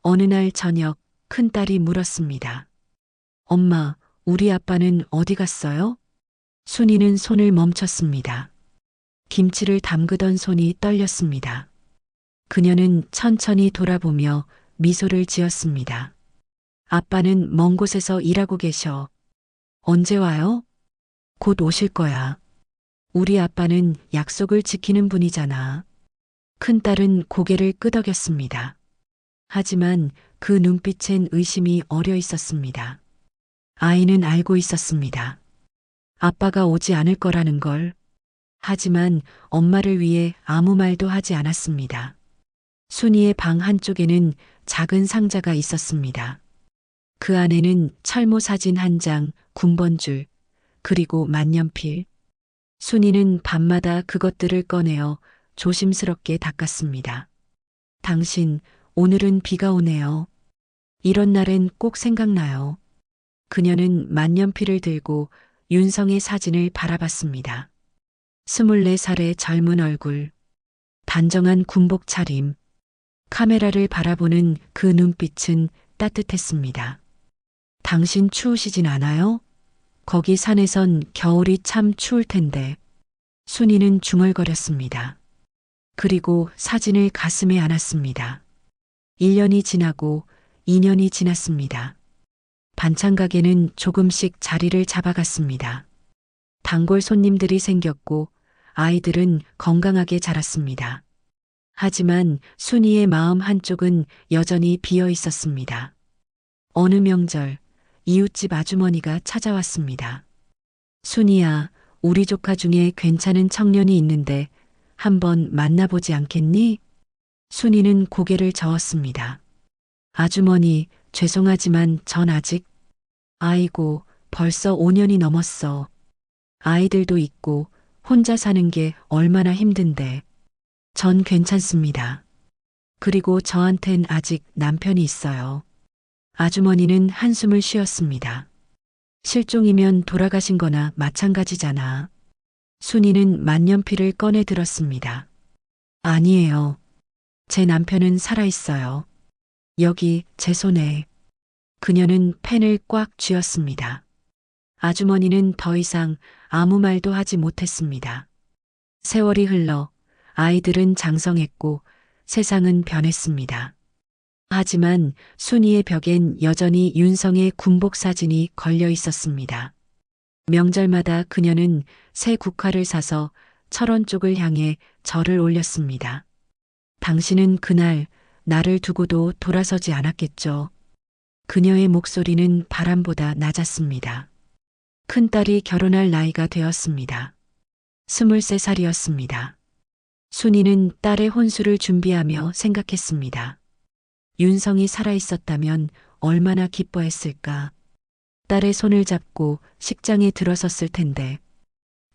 A: 어느 날 저녁 큰딸이 물었습니다. 엄마, 우리 아빠는 어디 갔어요? 순이는 손을 멈췄습니다. 김치를 담그던 손이 떨렸습니다. 그녀는 천천히 돌아보며 미소를 지었습니다. 아빠는 먼 곳에서 일하고 계셔. 언제 와요? 곧 오실 거야. 우리 아빠는 약속을 지키는 분이잖아. 큰딸은 고개를 끄덕였습니다. 하지만 그 눈빛엔 의심이 어려 있었습니다. 아이는 알고 있었습니다. 아빠가 오지 않을 거라는 걸. 하지만 엄마를 위해 아무 말도 하지 않았습니다. 순이의 방 한쪽에는 작은 상자가 있었습니다. 그 안에는 철모 사진 한 장, 군번줄, 그리고 만년필. 순이는 밤마다 그것들을 꺼내어 조심스럽게 닦았습니다. 당신, 오늘은 비가 오네요. 이런 날엔 꼭 생각나요. 그녀는 만년필을 들고 윤성의 사진을 바라봤습니다. 24살의 젊은 얼굴, 단정한 군복 차림, 카메라를 바라보는 그 눈빛은 따뜻했습니다. 당신 추우시진 않아요? 거기 산에선 겨울이 참 추울 텐데. 순이는 중얼거렸습니다. 그리고 사진을 가슴에 안았습니다. 1년이 지나고 2년이 지났습니다. 반찬 가게는 조금씩 자리를 잡아갔습니다. 단골 손님들이 생겼고 아이들은 건강하게 자랐습니다. 하지만 순이의 마음 한쪽은 여전히 비어 있었습니다. 어느 명절, 이웃집 아주머니가 찾아왔습니다. 순이야, 우리 조카 중에 괜찮은 청년이 있는데 한번 만나보지 않겠니? 순이는 고개를 저었습니다. 아주머니, 죄송하지만 전 아직... 아이고, 벌써 5년이 넘었어. 아이들도 있고 혼자 사는 게 얼마나 힘든데. 전 괜찮습니다. 그리고 저한텐 아직 남편이 있어요. 아주머니는 한숨을 쉬었습니다. 실종이면 돌아가신 거나 마찬가지잖아. 순이는 만년필을 꺼내 들었습니다. 아니에요. 제 남편은 살아있어요. 여기 제 손에. 그녀는 펜을 꽉 쥐었습니다. 아주머니는 더 이상 아무 말도 하지 못했습니다. 세월이 흘러 아이들은 장성했고 세상은 변했습니다. 하지만 순이의 벽엔 여전히 윤성의 군복 사진이 걸려 있었습니다. 명절마다 그녀는 새 국화를 사서 철원 쪽을 향해 절을 올렸습니다. 당신은 그날 나를 두고도 돌아서지 않았겠죠. 그녀의 목소리는 바람보다 낮았습니다. 큰딸이 결혼할 나이가 되었습니다. 23살이었습니다. 순이는 딸의 혼수를 준비하며 생각했습니다. 윤성이 살아있었다면 얼마나 기뻐했을까. 딸의 손을 잡고 식장에 들어섰을 텐데.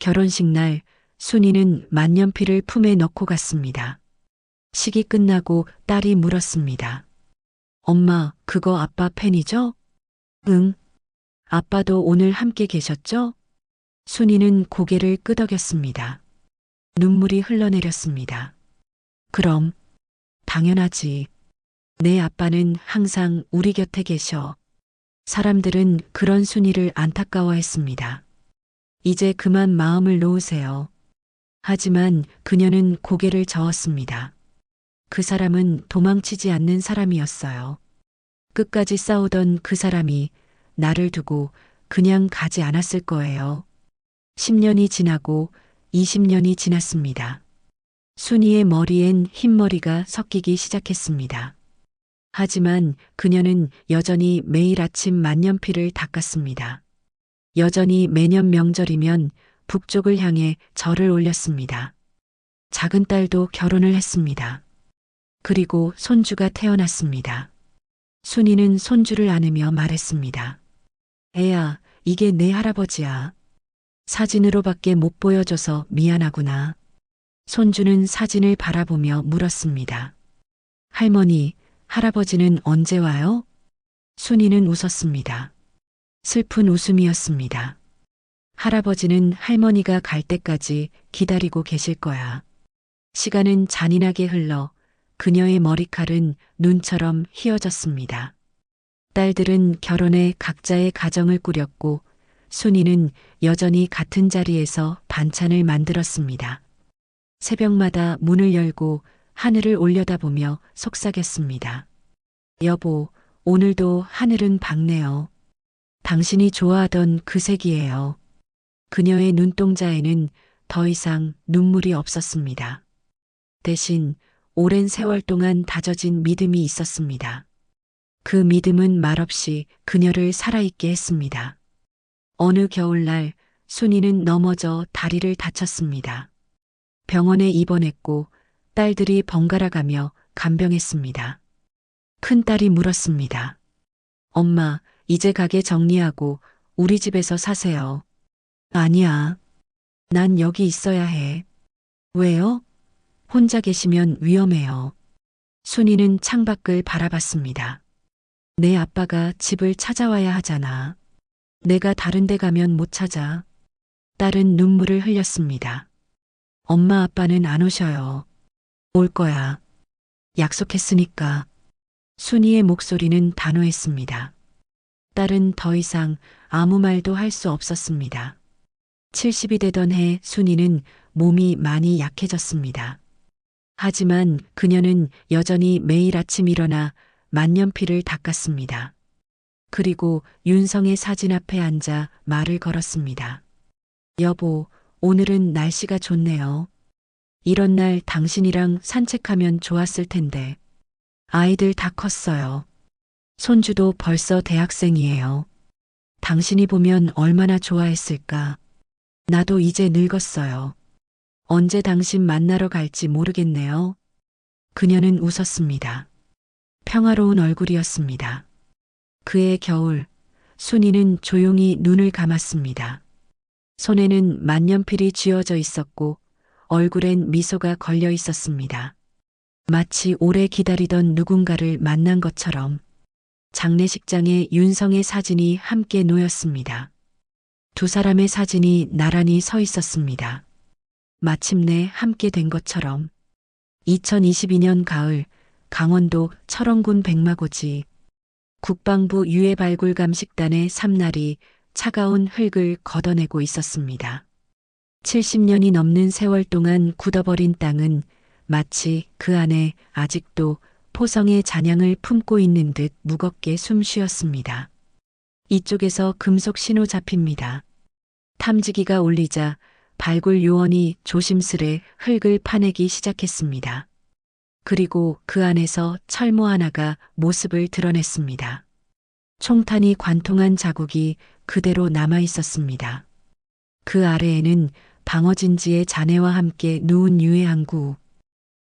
A: 결혼식 날 순이는 만년필을 품에 넣고 갔습니다. 식이 끝나고 딸이 물었습니다. 엄마, 그거 아빠 펜이죠? 응. 아빠도 오늘 함께 계셨죠? 순이는 고개를 끄덕였습니다. 눈물이 흘러내렸습니다. 그럼, 당연하지. 내 아빠는 항상 우리 곁에 계셔. 사람들은 그런 순이를 안타까워했습니다. 이제 그만 마음을 놓으세요. 하지만 그녀는 고개를 저었습니다. 그 사람은 도망치지 않는 사람이었어요. 끝까지 싸우던 그 사람이 나를 두고 그냥 가지 않았을 거예요. 10년이 지나고 20년이 지났습니다. 순이의 머리엔 흰머리가 섞이기 시작했습니다. 하지만 그녀는 여전히 매일 아침 만년필을 닦았습니다. 여전히 매년 명절이면 북쪽을 향해 절을 올렸습니다. 작은 딸도 결혼을 했습니다. 그리고 손주가 태어났습니다. 순이는 손주를 안으며 말했습니다. 애야, 이게 내 할아버지야. 사진으로밖에 못 보여줘서 미안하구나. 손주는 사진을 바라보며 물었습니다. 할머니, 할아버지는 언제 와요? 순이는 웃었습니다. 슬픈 웃음이었습니다. 할아버지는 할머니가 갈 때까지 기다리고 계실 거야. 시간은 잔인하게 흘러 그녀의 머리칼은 눈처럼 휘어졌습니다. 딸들은 결혼해 각자의 가정을 꾸렸고 순이는 여전히 같은 자리에서 반찬을 만들었습니다. 새벽마다 문을 열고 하늘을 올려다보며 속삭였습니다. 여보, 오늘도 하늘은 밝네요. 당신이 좋아하던 그 색이에요. 그녀의 눈동자에는 더 이상 눈물이 없었습니다. 대신 오랜 세월 동안 다져진 믿음이 있었습니다. 그 믿음은 말없이 그녀를 살아있게 했습니다. 어느 겨울날 순이는 넘어져 다리를 다쳤습니다. 병원에 입원했고 딸들이 번갈아가며 간병했습니다. 큰딸이 물었습니다. 엄마, 이제 가게 정리하고 우리 집에서 사세요. 아니야. 난 여기 있어야 해. 왜요? 혼자 계시면 위험해요. 순이는 창밖을 바라봤습니다. 내 아빠가 집을 찾아와야 하잖아. 내가 다른 데 가면 못 찾아. 딸은 눈물을 흘렸습니다. 엄마 아빠는 안 오셔요. 올 거야. 약속했으니까. 순이의 목소리는 단호했습니다. 딸은 더 이상 아무 말도 할 수 없었습니다. 70이 되던 해 순이는 몸이 많이 약해졌습니다. 하지만 그녀는 여전히 매일 아침 일어나 만년필을 닦았습니다. 그리고 윤성의 사진 앞에 앉아 말을 걸었습니다. 여보, 오늘은 날씨가 좋네요. 이런 날 당신이랑 산책하면 좋았을 텐데. 아이들 다 컸어요. 손주도 벌써 대학생이에요. 당신이 보면 얼마나 좋아했을까. 나도 이제 늙었어요. 언제 당신 만나러 갈지 모르겠네요. 그녀는 웃었습니다. 평화로운 얼굴이었습니다. 그해 겨울, 순이는 조용히 눈을 감았습니다. 손에는 만년필이 쥐어져 있었고 얼굴엔 미소가 걸려 있었습니다. 마치 오래 기다리던 누군가를 만난 것처럼. 장례식장에 윤성의 사진이 함께 놓였습니다. 두 사람의 사진이 나란히 서 있었습니다. 마침내 함께 된 것처럼. 2022년 가을, 강원도 철원군 백마고지 국방부 유해발굴감식단의 삼날이 차가운 흙을 걷어내고 있었습니다. 70년이 넘는 세월 동안 굳어버린 땅은 마치 그 안에 아직도 포성의 잔향을 품고 있는 듯 무겁게 숨쉬었습니다. 이쪽에서 금속 신호 잡힙니다. 탐지기가 울리자 발굴 요원이 조심스레 흙을 파내기 시작했습니다. 그리고 그 안에서 철모 하나가 모습을 드러냈습니다. 총탄이 관통한 자국이 그대로 남아 있었습니다. 그 아래에는 방어진지의 잔해와 함께 누운 유해 항구.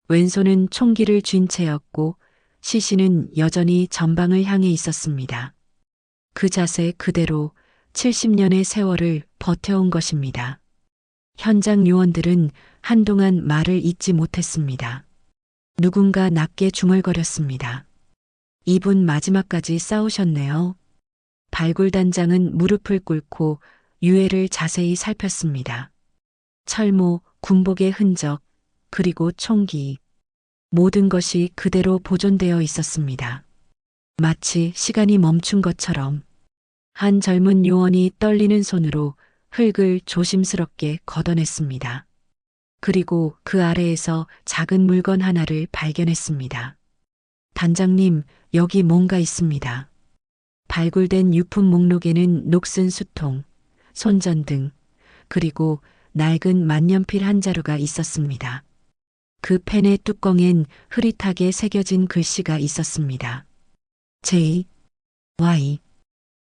A: 왼손은 총기를 쥔 채였고 시신은 여전히 전방을 향해 있었습니다. 그 자세 그대로 70년의 세월을 버텨온 것입니다. 현장 요원들은 한동안 말을 잇지 못했습니다. 누군가 낮게 중얼거렸습니다. 이분 마지막까지 싸우셨네요. 발굴단장은 무릎을 꿇고 유해를 자세히 살폈습니다. 철모, 군복의 흔적, 그리고 총기. 모든 것이 그대로 보존되어 있었습니다. 마치 시간이 멈춘 것처럼. 한 젊은 요원이 떨리는 손으로 흙을 조심스럽게 걷어냈습니다. 그리고 그 아래에서 작은 물건 하나를 발견했습니다. 단장님, 여기 뭔가 있습니다. 발굴된 유품 목록에는 녹슨 수통, 손전등, 그리고 낡은 만년필 한 자루가 있었습니다. 그 펜의 뚜껑엔 흐릿하게 새겨진 글씨가 있었습니다. J, Y,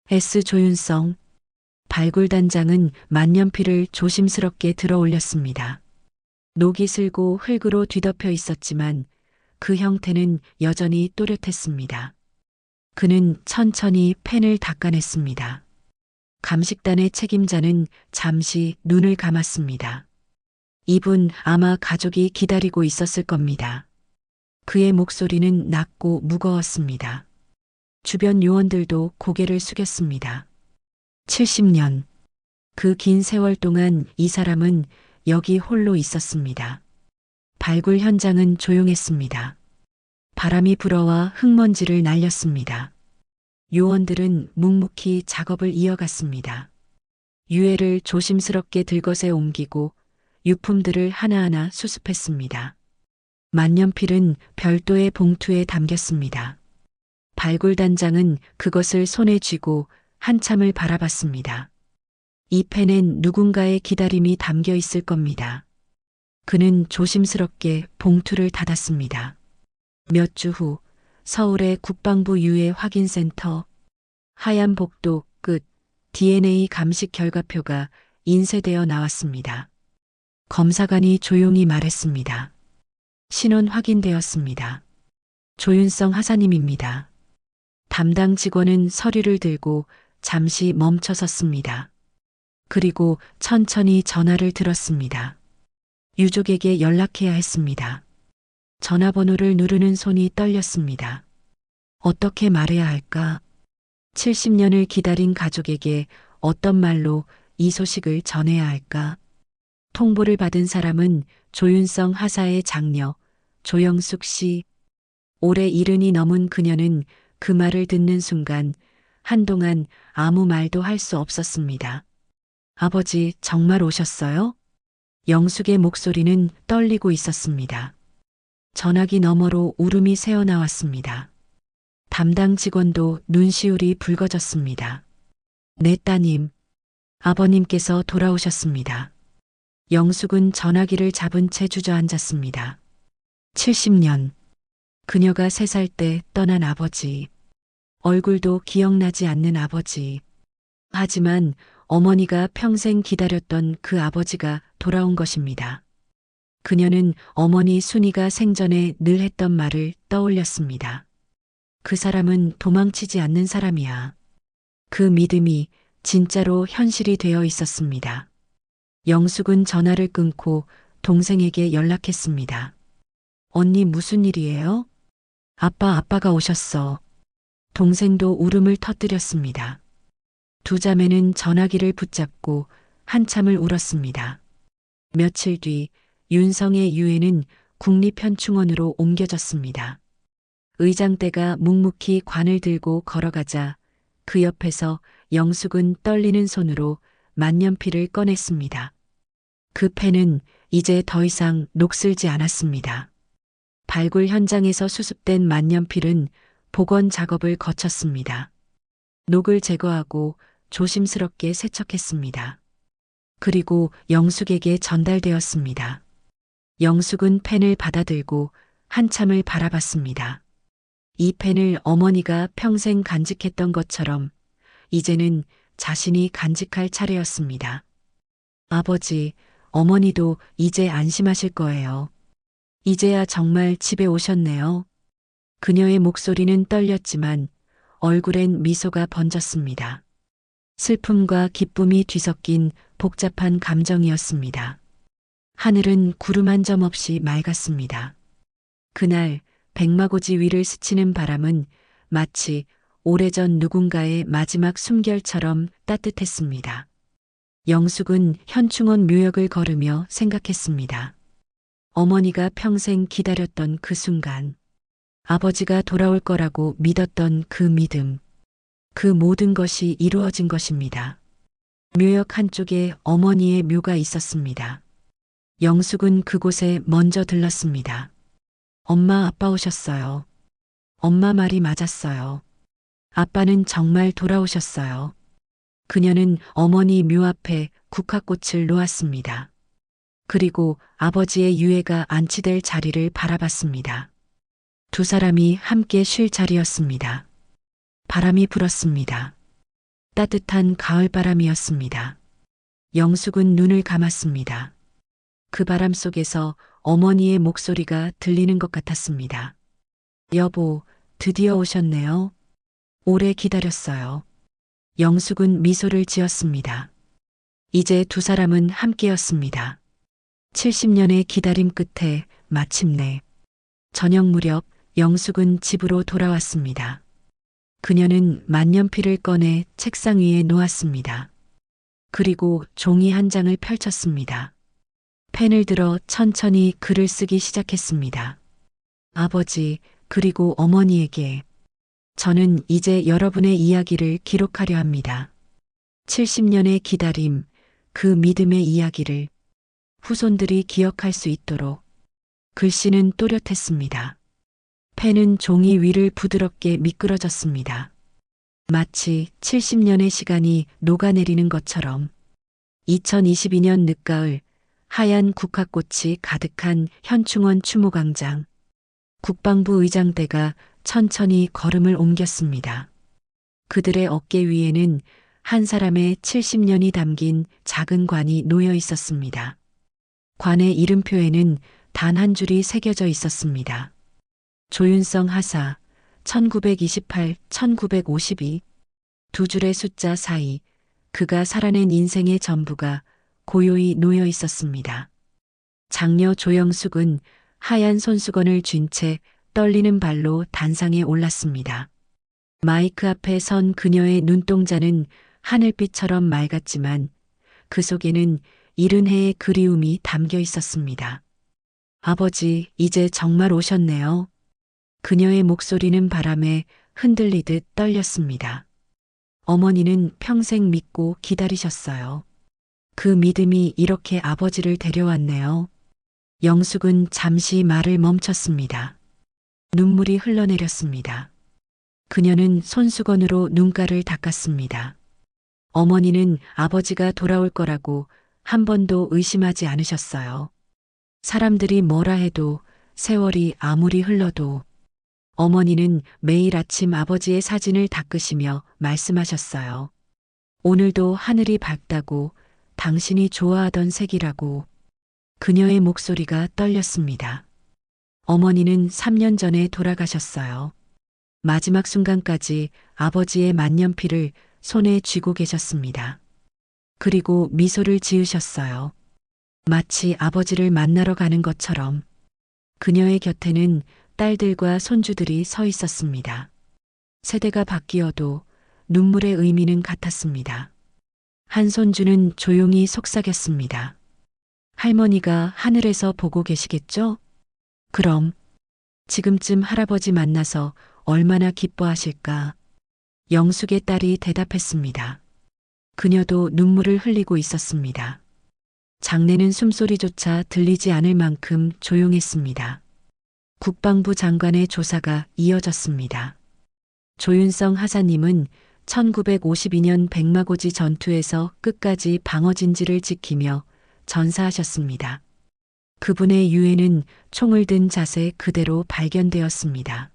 A: S 조윤성. 발굴단장은 만년필을 조심스럽게 들어 올렸습니다. 녹이 슬고 흙으로 뒤덮여 있었지만 그 형태는 여전히 또렷했습니다. 그는 천천히 펜을 닦아냈습니다. 감식단의 책임자는 잠시 눈을 감았습니다. 이분 아마 가족이 기다리고 있었을 겁니다. 그의 목소리는 낮고 무거웠습니다. 주변 요원들도 고개를 숙였습니다. 70년. 그 긴 세월 동안 이 사람은 여기 홀로 있었습니다. 발굴 현장은 조용했습니다. 바람이 불어와 흙먼지를 날렸습니다. 요원들은 묵묵히 작업을 이어갔습니다. 유해를 조심스럽게 들것에 옮기고 유품들을 하나하나 수습했습니다. 만년필은 별도의 봉투에 담겼습니다. 발굴단장은 그것을 손에 쥐고 한참을 바라봤습니다. 이 펜엔 누군가의 기다림이 담겨 있을 겁니다. 그는 조심스럽게 봉투를 닫았습니다. 몇 주 후 서울의 국방부 유해 확인센터. 하얀 복도 끝 DNA 감식 결과표가 인쇄되어 나왔습니다. 검사관이 조용히 말했습니다. 신원 확인되었습니다. 조윤성 하사님입니다. 담당 직원은 서류를 들고 잠시 멈춰 섰습니다. 그리고 천천히 전화를 들었습니다. 유족에게 연락해야 했습니다. 전화번호를 누르는 손이 떨렸습니다. 어떻게 말해야 할까? 70년을 기다린 가족에게 어떤 말로 이 소식을 전해야 할까? 통보를 받은 사람은 조윤성 하사의 장녀 조영숙 씨. 올해 70이 넘은 그녀는 그 말을 듣는 순간 한동안 아무 말도 할 수 없었습니다. 아버지 정말 오셨어요? 영숙의 목소리는 떨리고 있었습니다. 전화기 너머로 울음이 새어나왔습니다. 담당 직원도 눈시울이 붉어졌습니다. 네 따님, 아버님께서 돌아오셨습니다. 영숙은 전화기를 잡은 채 주저앉았습니다. 70년. 그녀가 3살 때 떠난 아버지. 얼굴도 기억나지 않는 아버지. 하지만 어머니가 평생 기다렸던 그 아버지가 돌아온 것입니다. 그녀는 어머니 순이가 생전에 늘 했던 말을 떠올렸습니다. 그 사람은 도망치지 않는 사람이야. 그 믿음이 진짜로 현실이 되어 있었습니다. 영숙은 전화를 끊고 동생에게 연락했습니다. 언니 무슨 일이에요? 아빠가 오셨어. 동생도 울음을 터뜨렸습니다. 두 자매는 전화기를 붙잡고 한참을 울었습니다. 며칠 뒤 윤성의 유해는 국립현충원으로 옮겨졌습니다. 의장대가 묵묵히 관을 들고 걸어가자 그 옆에서 영숙은 떨리는 손으로 만년필을 꺼냈습니다. 그 펜은 이제 더 이상 녹슬지 않았습니다. 발굴 현장에서 수습된 만년필은 복원 작업을 거쳤습니다. 녹을 제거하고 조심스럽게 세척했습니다. 그리고 영숙에게 전달되었습니다. 영숙은 펜을 받아들고 한참을 바라봤습니다. 이 펜을 어머니가 평생 간직했던 것처럼 이제는 자신이 간직할 차례였습니다. 아버지, 어머니도 이제 안심하실 거예요. 이제야 정말 집에 오셨네요. 그녀의 목소리는 떨렸지만 얼굴엔 미소가 번졌습니다. 슬픔과 기쁨이 뒤섞인 복잡한 감정이었습니다. 하늘은 구름 한 점 없이 맑았습니다. 그날 백마고지 위를 스치는 바람은 마치 오래전 누군가의 마지막 숨결처럼 따뜻했습니다. 영숙은 현충원 묘역을 걸으며 생각했습니다. 어머니가 평생 기다렸던 그 순간, 아버지가 돌아올 거라고 믿었던 그 믿음, 그 모든 것이 이루어진 것입니다. 묘역 한쪽에 어머니의 묘가 있었습니다. 영숙은 그곳에 먼저 들렀습니다. 엄마, 아빠 오셨어요. 엄마 말이 맞았어요. 아빠는 정말 돌아오셨어요. 그녀는 어머니 묘 앞에 국화꽃을 놓았습니다. 그리고 아버지의 유해가 안치될 자리를 바라봤습니다. 두 사람이 함께 쉴 자리였습니다. 바람이 불었습니다. 따뜻한 가을바람이었습니다. 영숙은 눈을 감았습니다. 그 바람 속에서 어머니의 목소리가 들리는 것 같았습니다. 여보, 드디어 오셨네요. 오래 기다렸어요. 영숙은 미소를 지었습니다. 이제 두 사람은 함께였습니다. 70년의 기다림 끝에 마침내 저녁 무렵 영숙은 집으로 돌아왔습니다. 그녀는 만년필을 꺼내 책상 위에 놓았습니다. 그리고 종이 한 장을 펼쳤습니다. 펜을 들어 천천히 글을 쓰기 시작했습니다. 아버지, 그리고 어머니에게 저는 이제 여러분의 이야기를 기록하려 합니다. 70년의 기다림, 그 믿음의 이야기를 후손들이 기억할 수 있도록. 글씨는 또렷했습니다. 펜은 종이 위를 부드럽게 미끄러졌습니다. 마치 70년의 시간이 녹아내리는 것처럼 2022년 늦가을 하얀 국화꽃이 가득한 현충원 추모광장. 국방부 의장대가 천천히 걸음을 옮겼습니다. 그들의 어깨 위에는 한 사람의 70년이 담긴 작은 관이 놓여 있었습니다. 관의 이름표에는 단 한 줄이 새겨져 있었습니다. 조윤성 하사, 1928-1952. 두 줄의 숫자 사이 그가 살아낸 인생의 전부가 고요히 놓여 있었습니다. 장녀 조영숙은 하얀 손수건을 쥔 채 떨리는 발로 단상에 올랐습니다. 마이크 앞에 선 그녀의 눈동자는 하늘빛처럼 맑았지만 그 속에는 70해의 그리움이 담겨 있었습니다. 아버지, 이제 정말 오셨네요. 그녀의 목소리는 바람에 흔들리듯 떨렸습니다. 어머니는 평생 믿고 기다리셨어요. 그 믿음이 이렇게 아버지를 데려왔네요. 영숙은 잠시 말을 멈췄습니다. 눈물이 흘러내렸습니다. 그녀는 손수건으로 눈가를 닦았습니다. 어머니는 아버지가 돌아올 거라고 한 번도 의심하지 않으셨어요. 사람들이 뭐라 해도, 세월이 아무리 흘러도 어머니는 매일 아침 아버지의 사진을 닦으시며 말씀하셨어요. 오늘도 하늘이 밝다고, 당신이 좋아하던 색이라고. 그녀의 목소리가 떨렸습니다. 어머니는 3년 전에 돌아가셨어요. 마지막 순간까지 아버지의 만년필을 손에 쥐고 계셨습니다. 그리고 미소를 지으셨어요. 마치 아버지를 만나러 가는 것처럼. 그녀의 곁에는 딸들과 손주들이 서 있었습니다. 세대가 바뀌어도 눈물의 의미는 같았습니다. 한 손주는 조용히 속삭였습니다. 할머니가 하늘에서 보고 계시겠죠? 그럼 지금쯤 할아버지 만나서 얼마나 기뻐하실까? 영숙의 딸이 대답했습니다. 그녀도 눈물을 흘리고 있었습니다. 장례는 숨소리조차 들리지 않을 만큼 조용했습니다. 국방부 장관의 조사가 이어졌습니다. 조윤성 하사님은 1952년 백마고지 전투에서 끝까지 방어진지를 지키며 전사하셨습니다. 그분의 유해는 총을 든 자세 그대로 발견되었습니다.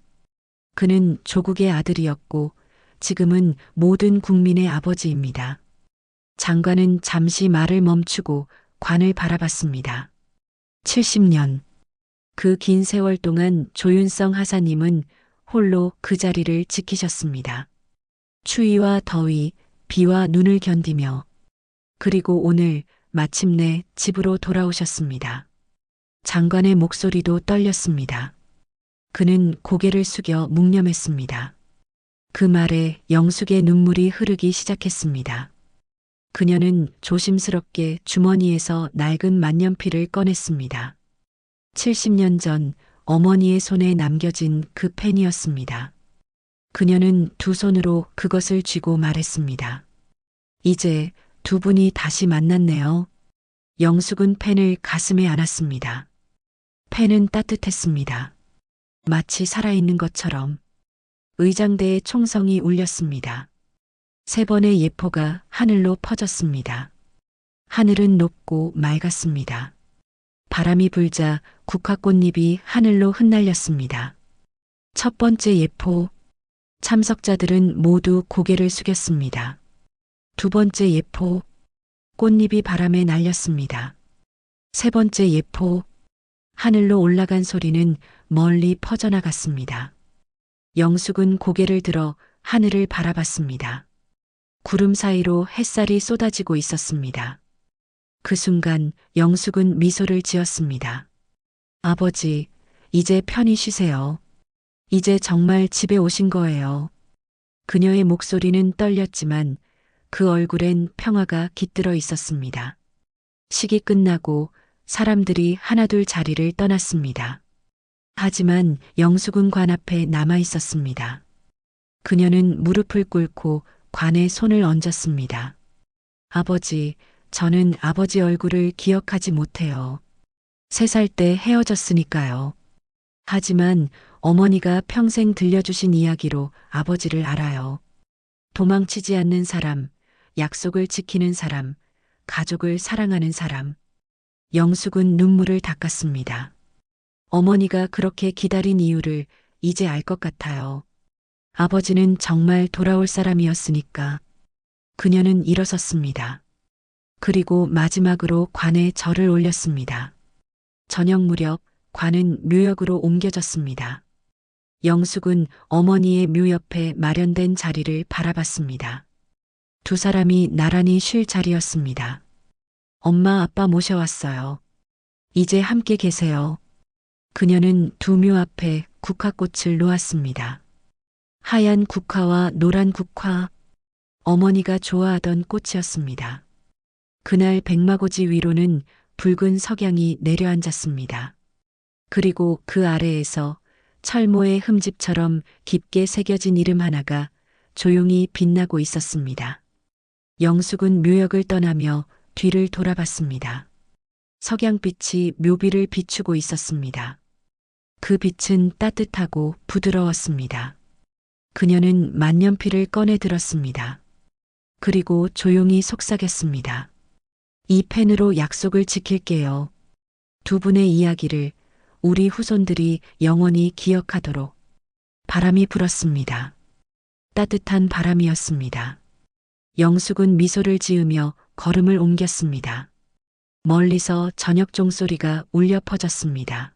A: 그는 조국의 아들이었고 지금은 모든 국민의 아버지입니다. 장관은 잠시 말을 멈추고 관을 바라봤습니다. 70년. 그 긴 세월 동안 조윤성 하사님은 홀로 그 자리를 지키셨습니다. 추위와 더위, 비와 눈을 견디며. 그리고 오늘 마침내 집으로 돌아오셨습니다. 장관의 목소리도 떨렸습니다. 그는 고개를 숙여 묵념했습니다. 그 말에 영숙의 눈물이 흐르기 시작했습니다. 그녀는 조심스럽게 주머니에서 낡은 만년필을 꺼냈습니다. 70년 전 어머니의 손에 남겨진 그 펜이었습니다. 그녀는 두 손으로 그것을 쥐고 말했습니다. 이제 두 분이 다시 만났네요. 영숙은 펜을 가슴에 안았습니다. 펜은 따뜻했습니다. 마치 살아있는 것처럼. 의장대의 총성이 울렸습니다. 세 번의 예포가 하늘로 퍼졌습니다. 하늘은 높고 맑았습니다. 바람이 불자 국화꽃잎이 하늘로 흩날렸습니다. 첫 번째 예포. 참석자들은 모두 고개를 숙였습니다. 두 번째 예포. 꽃잎이 바람에 날렸습니다. 세 번째 예포. 하늘로 올라간 소리는 멀리 퍼져나갔습니다. 영숙은 고개를 들어 하늘을 바라봤습니다. 구름 사이로 햇살이 쏟아지고 있었습니다. 그 순간 영숙은 미소를 지었습니다. 아버지, 이제 편히 쉬세요. 이제 정말 집에 오신 거예요. 그녀의 목소리는 떨렸지만 그 얼굴엔 평화가 깃들어 있었습니다. 식이 끝나고 사람들이 하나둘 자리를 떠났습니다. 하지만 영숙은 관 앞에 남아 있었습니다. 그녀는 무릎을 꿇고 관에 손을 얹었습니다. 아버지, 저는 아버지 얼굴을 기억하지 못해요. 3살 때 헤어졌으니까요. 하지만 어머니가 평생 들려주신 이야기로 아버지를 알아요. 도망치지 않는 사람, 약속을 지키는 사람, 가족을 사랑하는 사람. 영숙은 눈물을 닦았습니다. 어머니가 그렇게 기다린 이유를 이제 알 것 같아요. 아버지는 정말 돌아올 사람이었으니까. 그녀는 일어섰습니다. 그리고 마지막으로 관에 절을 올렸습니다. 저녁 무렵 관은 묘역으로 옮겨졌습니다. 영숙은 어머니의 묘 옆에 마련된 자리를 바라봤습니다. 두 사람이 나란히 쉴 자리였습니다. 엄마 아빠 모셔왔어요. 이제 함께 계세요. 그녀는 두 묘 앞에 국화꽃을 놓았습니다. 하얀 국화와 노란 국화, 어머니가 좋아하던 꽃이었습니다. 그날 백마고지 위로는 붉은 석양이 내려앉았습니다. 그리고 그 아래에서 철모의 흠집처럼 깊게 새겨진 이름 하나가 조용히 빛나고 있었습니다. 영숙은 묘역을 떠나며 뒤를 돌아봤습니다. 석양빛이 묘비를 비추고 있었습니다. 그 빛은 따뜻하고 부드러웠습니다. 그녀는 만년필을 꺼내 들었습니다. 그리고 조용히 속삭였습니다. 이 펜으로 약속을 지킬게요. 두 분의 이야기를 우리 후손들이 영원히 기억하도록. 바람이 불었습니다. 따뜻한 바람이었습니다. 영숙은 미소를 지으며 걸음을 옮겼습니다. 멀리서 저녁 종소리가 울려 퍼졌습니다.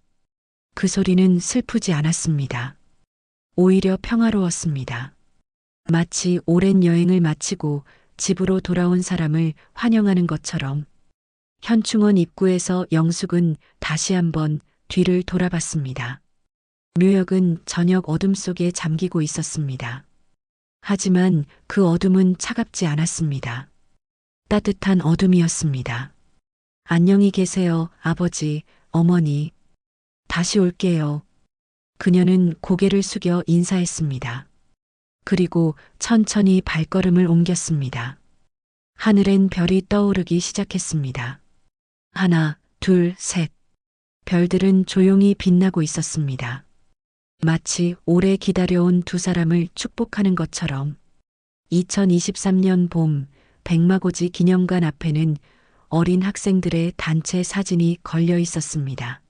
A: 그 소리는 슬프지 않았습니다. 오히려 평화로웠습니다. 마치 오랜 여행을 마치고 집으로 돌아온 사람을 환영하는 것처럼. 현충원 입구에서 영숙은 다시 한번 뒤를 돌아봤습니다. 묘역은 저녁 어둠 속에 잠기고 있었습니다. 하지만 그 어둠은 차갑지 않았습니다. 따뜻한 어둠이었습니다. 안녕히 계세요, 아버지, 어머니. 다시 올게요. 그녀는 고개를 숙여 인사했습니다. 그리고 천천히 발걸음을 옮겼습니다. 하늘엔 별이 떠오르기 시작했습니다. 하나, 둘, 셋. 별들은 조용히 빛나고 있었습니다. 마치 오래 기다려온 두 사람을 축복하는 것처럼. 2023년 봄, 백마고지 기념관 앞에는 어린 학생들의 단체 사진이 걸려 있었습니다.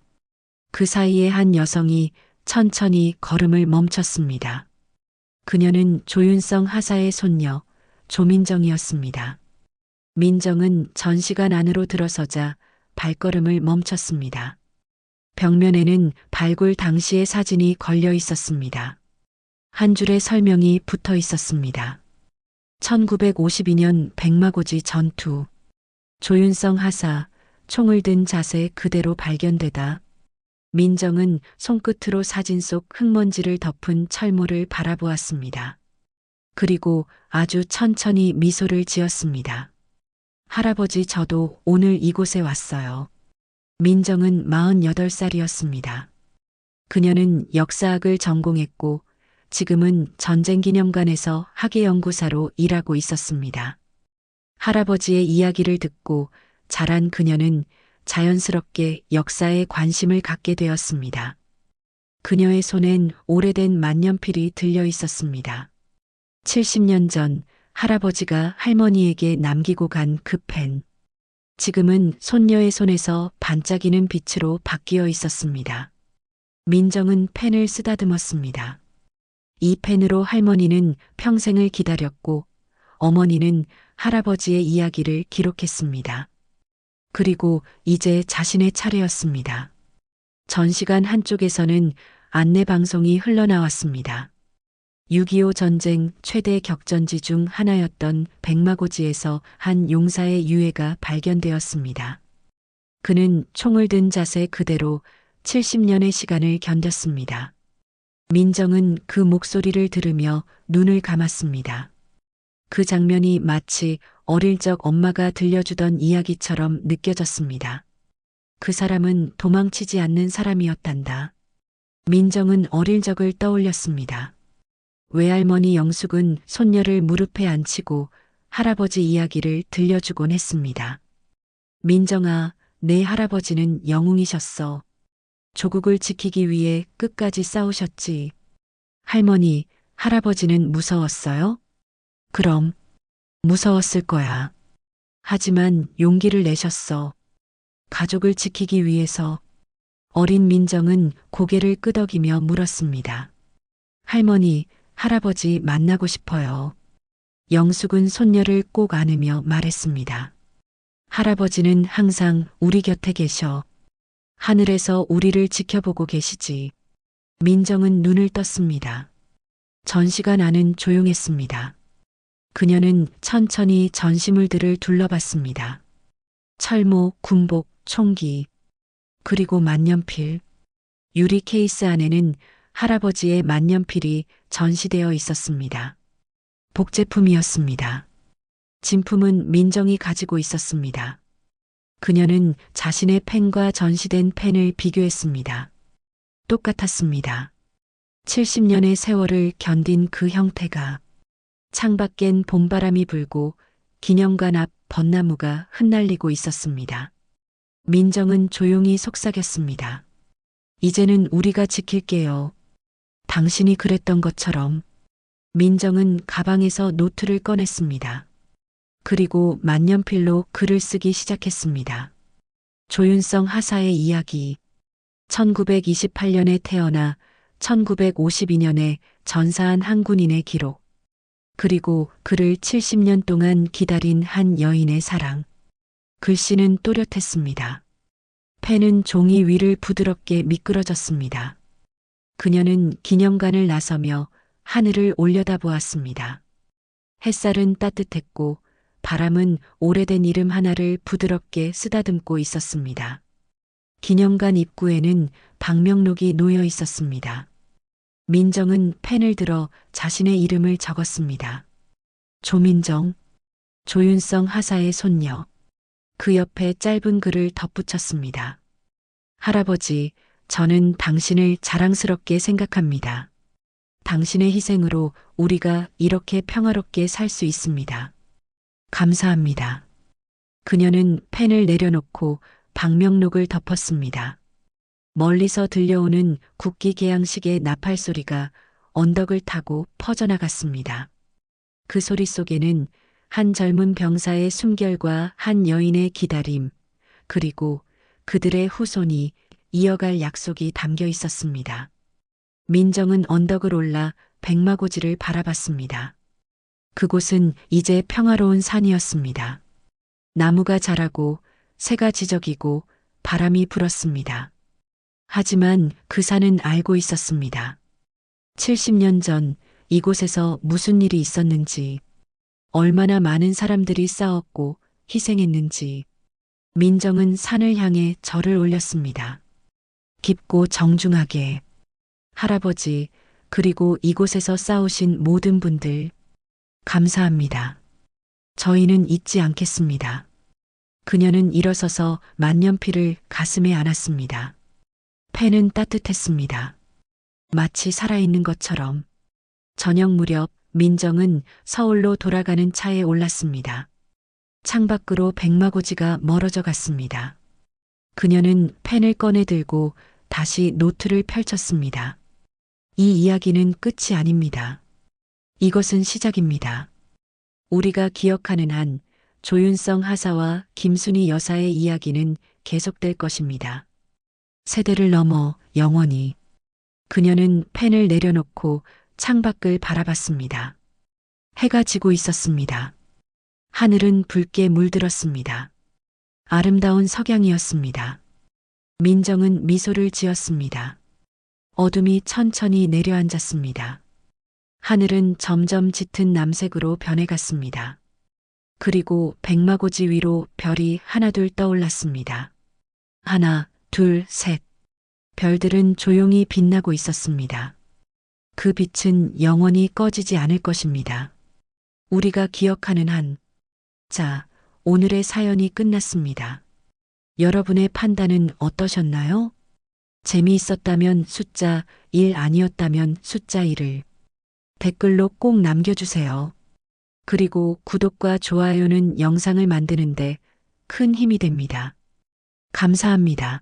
A: 그 사이에 한 여성이 천천히 걸음을 멈췄습니다. 그녀는 조윤성 하사의 손녀, 조민정이었습니다. 민정은 전시관 안으로 들어서자 발걸음을 멈췄습니다. 벽면에는 발굴 당시의 사진이 걸려 있었습니다. 한 줄의 설명이 붙어 있었습니다. 1952년 백마고지 전투. 조윤성 하사, 총을 든 자세 그대로 발견되다. 민정은 손끝으로 사진 속 흙먼지를 덮은 철모를 바라보았습니다. 그리고 아주 천천히 미소를 지었습니다. 할아버지, 저도 오늘 이곳에 왔어요. 민정은 48살이었습니다. 그녀는 역사학을 전공했고 지금은 전쟁기념관에서 학예연구사로 일하고 있었습니다. 할아버지의 이야기를 듣고 자란 그녀는 자연스럽게 역사에 관심을 갖게 되었습니다. 그녀의 손엔 오래된 만년필이 들려 있었습니다. 70년 전 할아버지가 할머니에게 남기고 간 그 펜. 지금은 손녀의 손에서 반짝이는 빛으로 바뀌어 있었습니다. 민정은 펜을 쓰다듬었습니다. 이 펜으로 할머니는 평생을 기다렸고 어머니는 할아버지의 이야기를 기록했습니다. 그리고 이제 자신의 차례였습니다. 전시관 한쪽에서는 안내 방송이 흘러나왔습니다. 6.25 전쟁 최대 격전지 중 하나였던 백마고지에서 한 용사의 유해가 발견되었습니다. 그는 총을 든 자세 그대로 70년의 시간을 견뎠습니다. 민정은 그 목소리를 들으며 눈을 감았습니다. 그 장면이 마치 어릴 적 엄마가 들려주던 이야기처럼 느껴졌습니다. 그 사람은 도망치지 않는 사람이었단다. 민정은 어릴 적을 떠올렸습니다. 외할머니 영숙은 손녀를 무릎에 앉히고 할아버지 이야기를 들려주곤 했습니다. 민정아, 내 할아버지는 영웅이셨어. 조국을 지키기 위해 끝까지 싸우셨지. 할머니, 할아버지는 무서웠어요? 그럼, 무서웠을 거야. 하지만 용기를 내셨어. 가족을 지키기 위해서. 어린 민정은 고개를 끄덕이며 물었습니다. 할머니, 할아버지 만나고 싶어요. 영숙은 손녀를 꼭 안으며 말했습니다. 할아버지는 항상 우리 곁에 계셔. 하늘에서 우리를 지켜보고 계시지. 민정은 눈을 떴습니다. 전시관 안은 조용했습니다. 그녀는 천천히 전시물들을 둘러봤습니다. 철모, 군복, 총기, 그리고 만년필. 유리 케이스 안에는 할아버지의 만년필이 전시되어 있었습니다. 복제품이었습니다. 진품은 민정이 가지고 있었습니다. 그녀는 자신의 펜과 전시된 펜을 비교했습니다. 똑같았습니다. 70년의 세월을 견딘 그 형태가. 창밖엔 봄바람이 불고 기념관 앞 벚나무가 흩날리고 있었습니다. 민정은 조용히 속삭였습니다. 이제는 우리가 지킬게요. 당신이 그랬던 것처럼. 민정은 가방에서 노트를 꺼냈습니다. 그리고 만년필로 글을 쓰기 시작했습니다. 조윤성 하사의 이야기. 1928년에 태어나 1952년에 전사한 한 군인의 기록. 그리고 그를 70년 동안 기다린 한 여인의 사랑. 글씨는 또렷했습니다. 펜은 종이 위를 부드럽게 미끄러졌습니다. 그녀는 기념관을 나서며 하늘을 올려다보았습니다. 햇살은 따뜻했고 바람은 오래된 이름 하나를 부드럽게 쓰다듬고 있었습니다. 기념관 입구에는 방명록이 놓여 있었습니다. 민정은 펜을 들어 자신의 이름을 적었습니다. 조민정, 조윤성 하사의 손녀. 그 옆에 짧은 글을 덧붙였습니다. 할아버지, 저는 당신을 자랑스럽게 생각합니다. 당신의 희생으로 우리가 이렇게 평화롭게 살 수 있습니다. 감사합니다. 그녀는 펜을 내려놓고 방명록을 덮었습니다. 멀리서 들려오는 국기 개양식의 나팔 소리가 언덕을 타고 퍼져나갔습니다. 그 소리 속에는 한 젊은 병사의 숨결과 한 여인의 기다림, 그리고 그들의 후손이 이어갈 약속이 담겨 있었습니다. 민정은 언덕을 올라 백마고지를 바라봤습니다. 그곳은 이제 평화로운 산이었습니다. 나무가 자라고 새가 지저귀고 바람이 불었습니다. 하지만 그 산은 알고 있었습니다. 70년 전 이곳에서 무슨 일이 있었는지, 얼마나 많은 사람들이 싸웠고 희생했는지. 민정은 산을 향해 절을 올렸습니다. 깊고 정중하게. 할아버지, 그리고 이곳에서 싸우신 모든 분들, 감사합니다. 저희는 잊지 않겠습니다. 그녀는 일어서서 만년필을 가슴에 안았습니다. 펜은 따뜻했습니다. 마치 살아있는 것처럼. 저녁 무렵 민정은 서울로 돌아가는 차에 올랐습니다. 창밖으로 백마고지가 멀어져 갔습니다. 그녀는 펜을 꺼내 들고 다시 노트를 펼쳤습니다. 이 이야기는 끝이 아닙니다. 이것은 시작입니다. 우리가 기억하는 한 조윤성 하사와 김순희 여사의 이야기는 계속될 것입니다. 세대를 넘어 영원히. 그녀는 펜을 내려놓고 창밖을 바라봤습니다. 해가 지고 있었습니다. 하늘은 붉게 물들었습니다. 아름다운 석양이었습니다. 민정은 미소를 지었습니다. 어둠이 천천히 내려앉았습니다. 하늘은 점점 짙은 남색으로 변해갔습니다. 그리고 백마고지 위로 별이 하나둘 떠올랐습니다. 하나, 둘, 셋. 별들은 조용히 빛나고 있었습니다. 그 빛은 영원히 꺼지지 않을 것입니다. 우리가 기억하는 한. 자, 오늘의 사연이 끝났습니다. 여러분의 판단은 어떠셨나요? 재미있었다면 숫자 1, 아니었다면 숫자 1을 댓글로 꼭 남겨주세요. 그리고 구독과 좋아요는 영상을 만드는데 큰 힘이 됩니다. 감사합니다.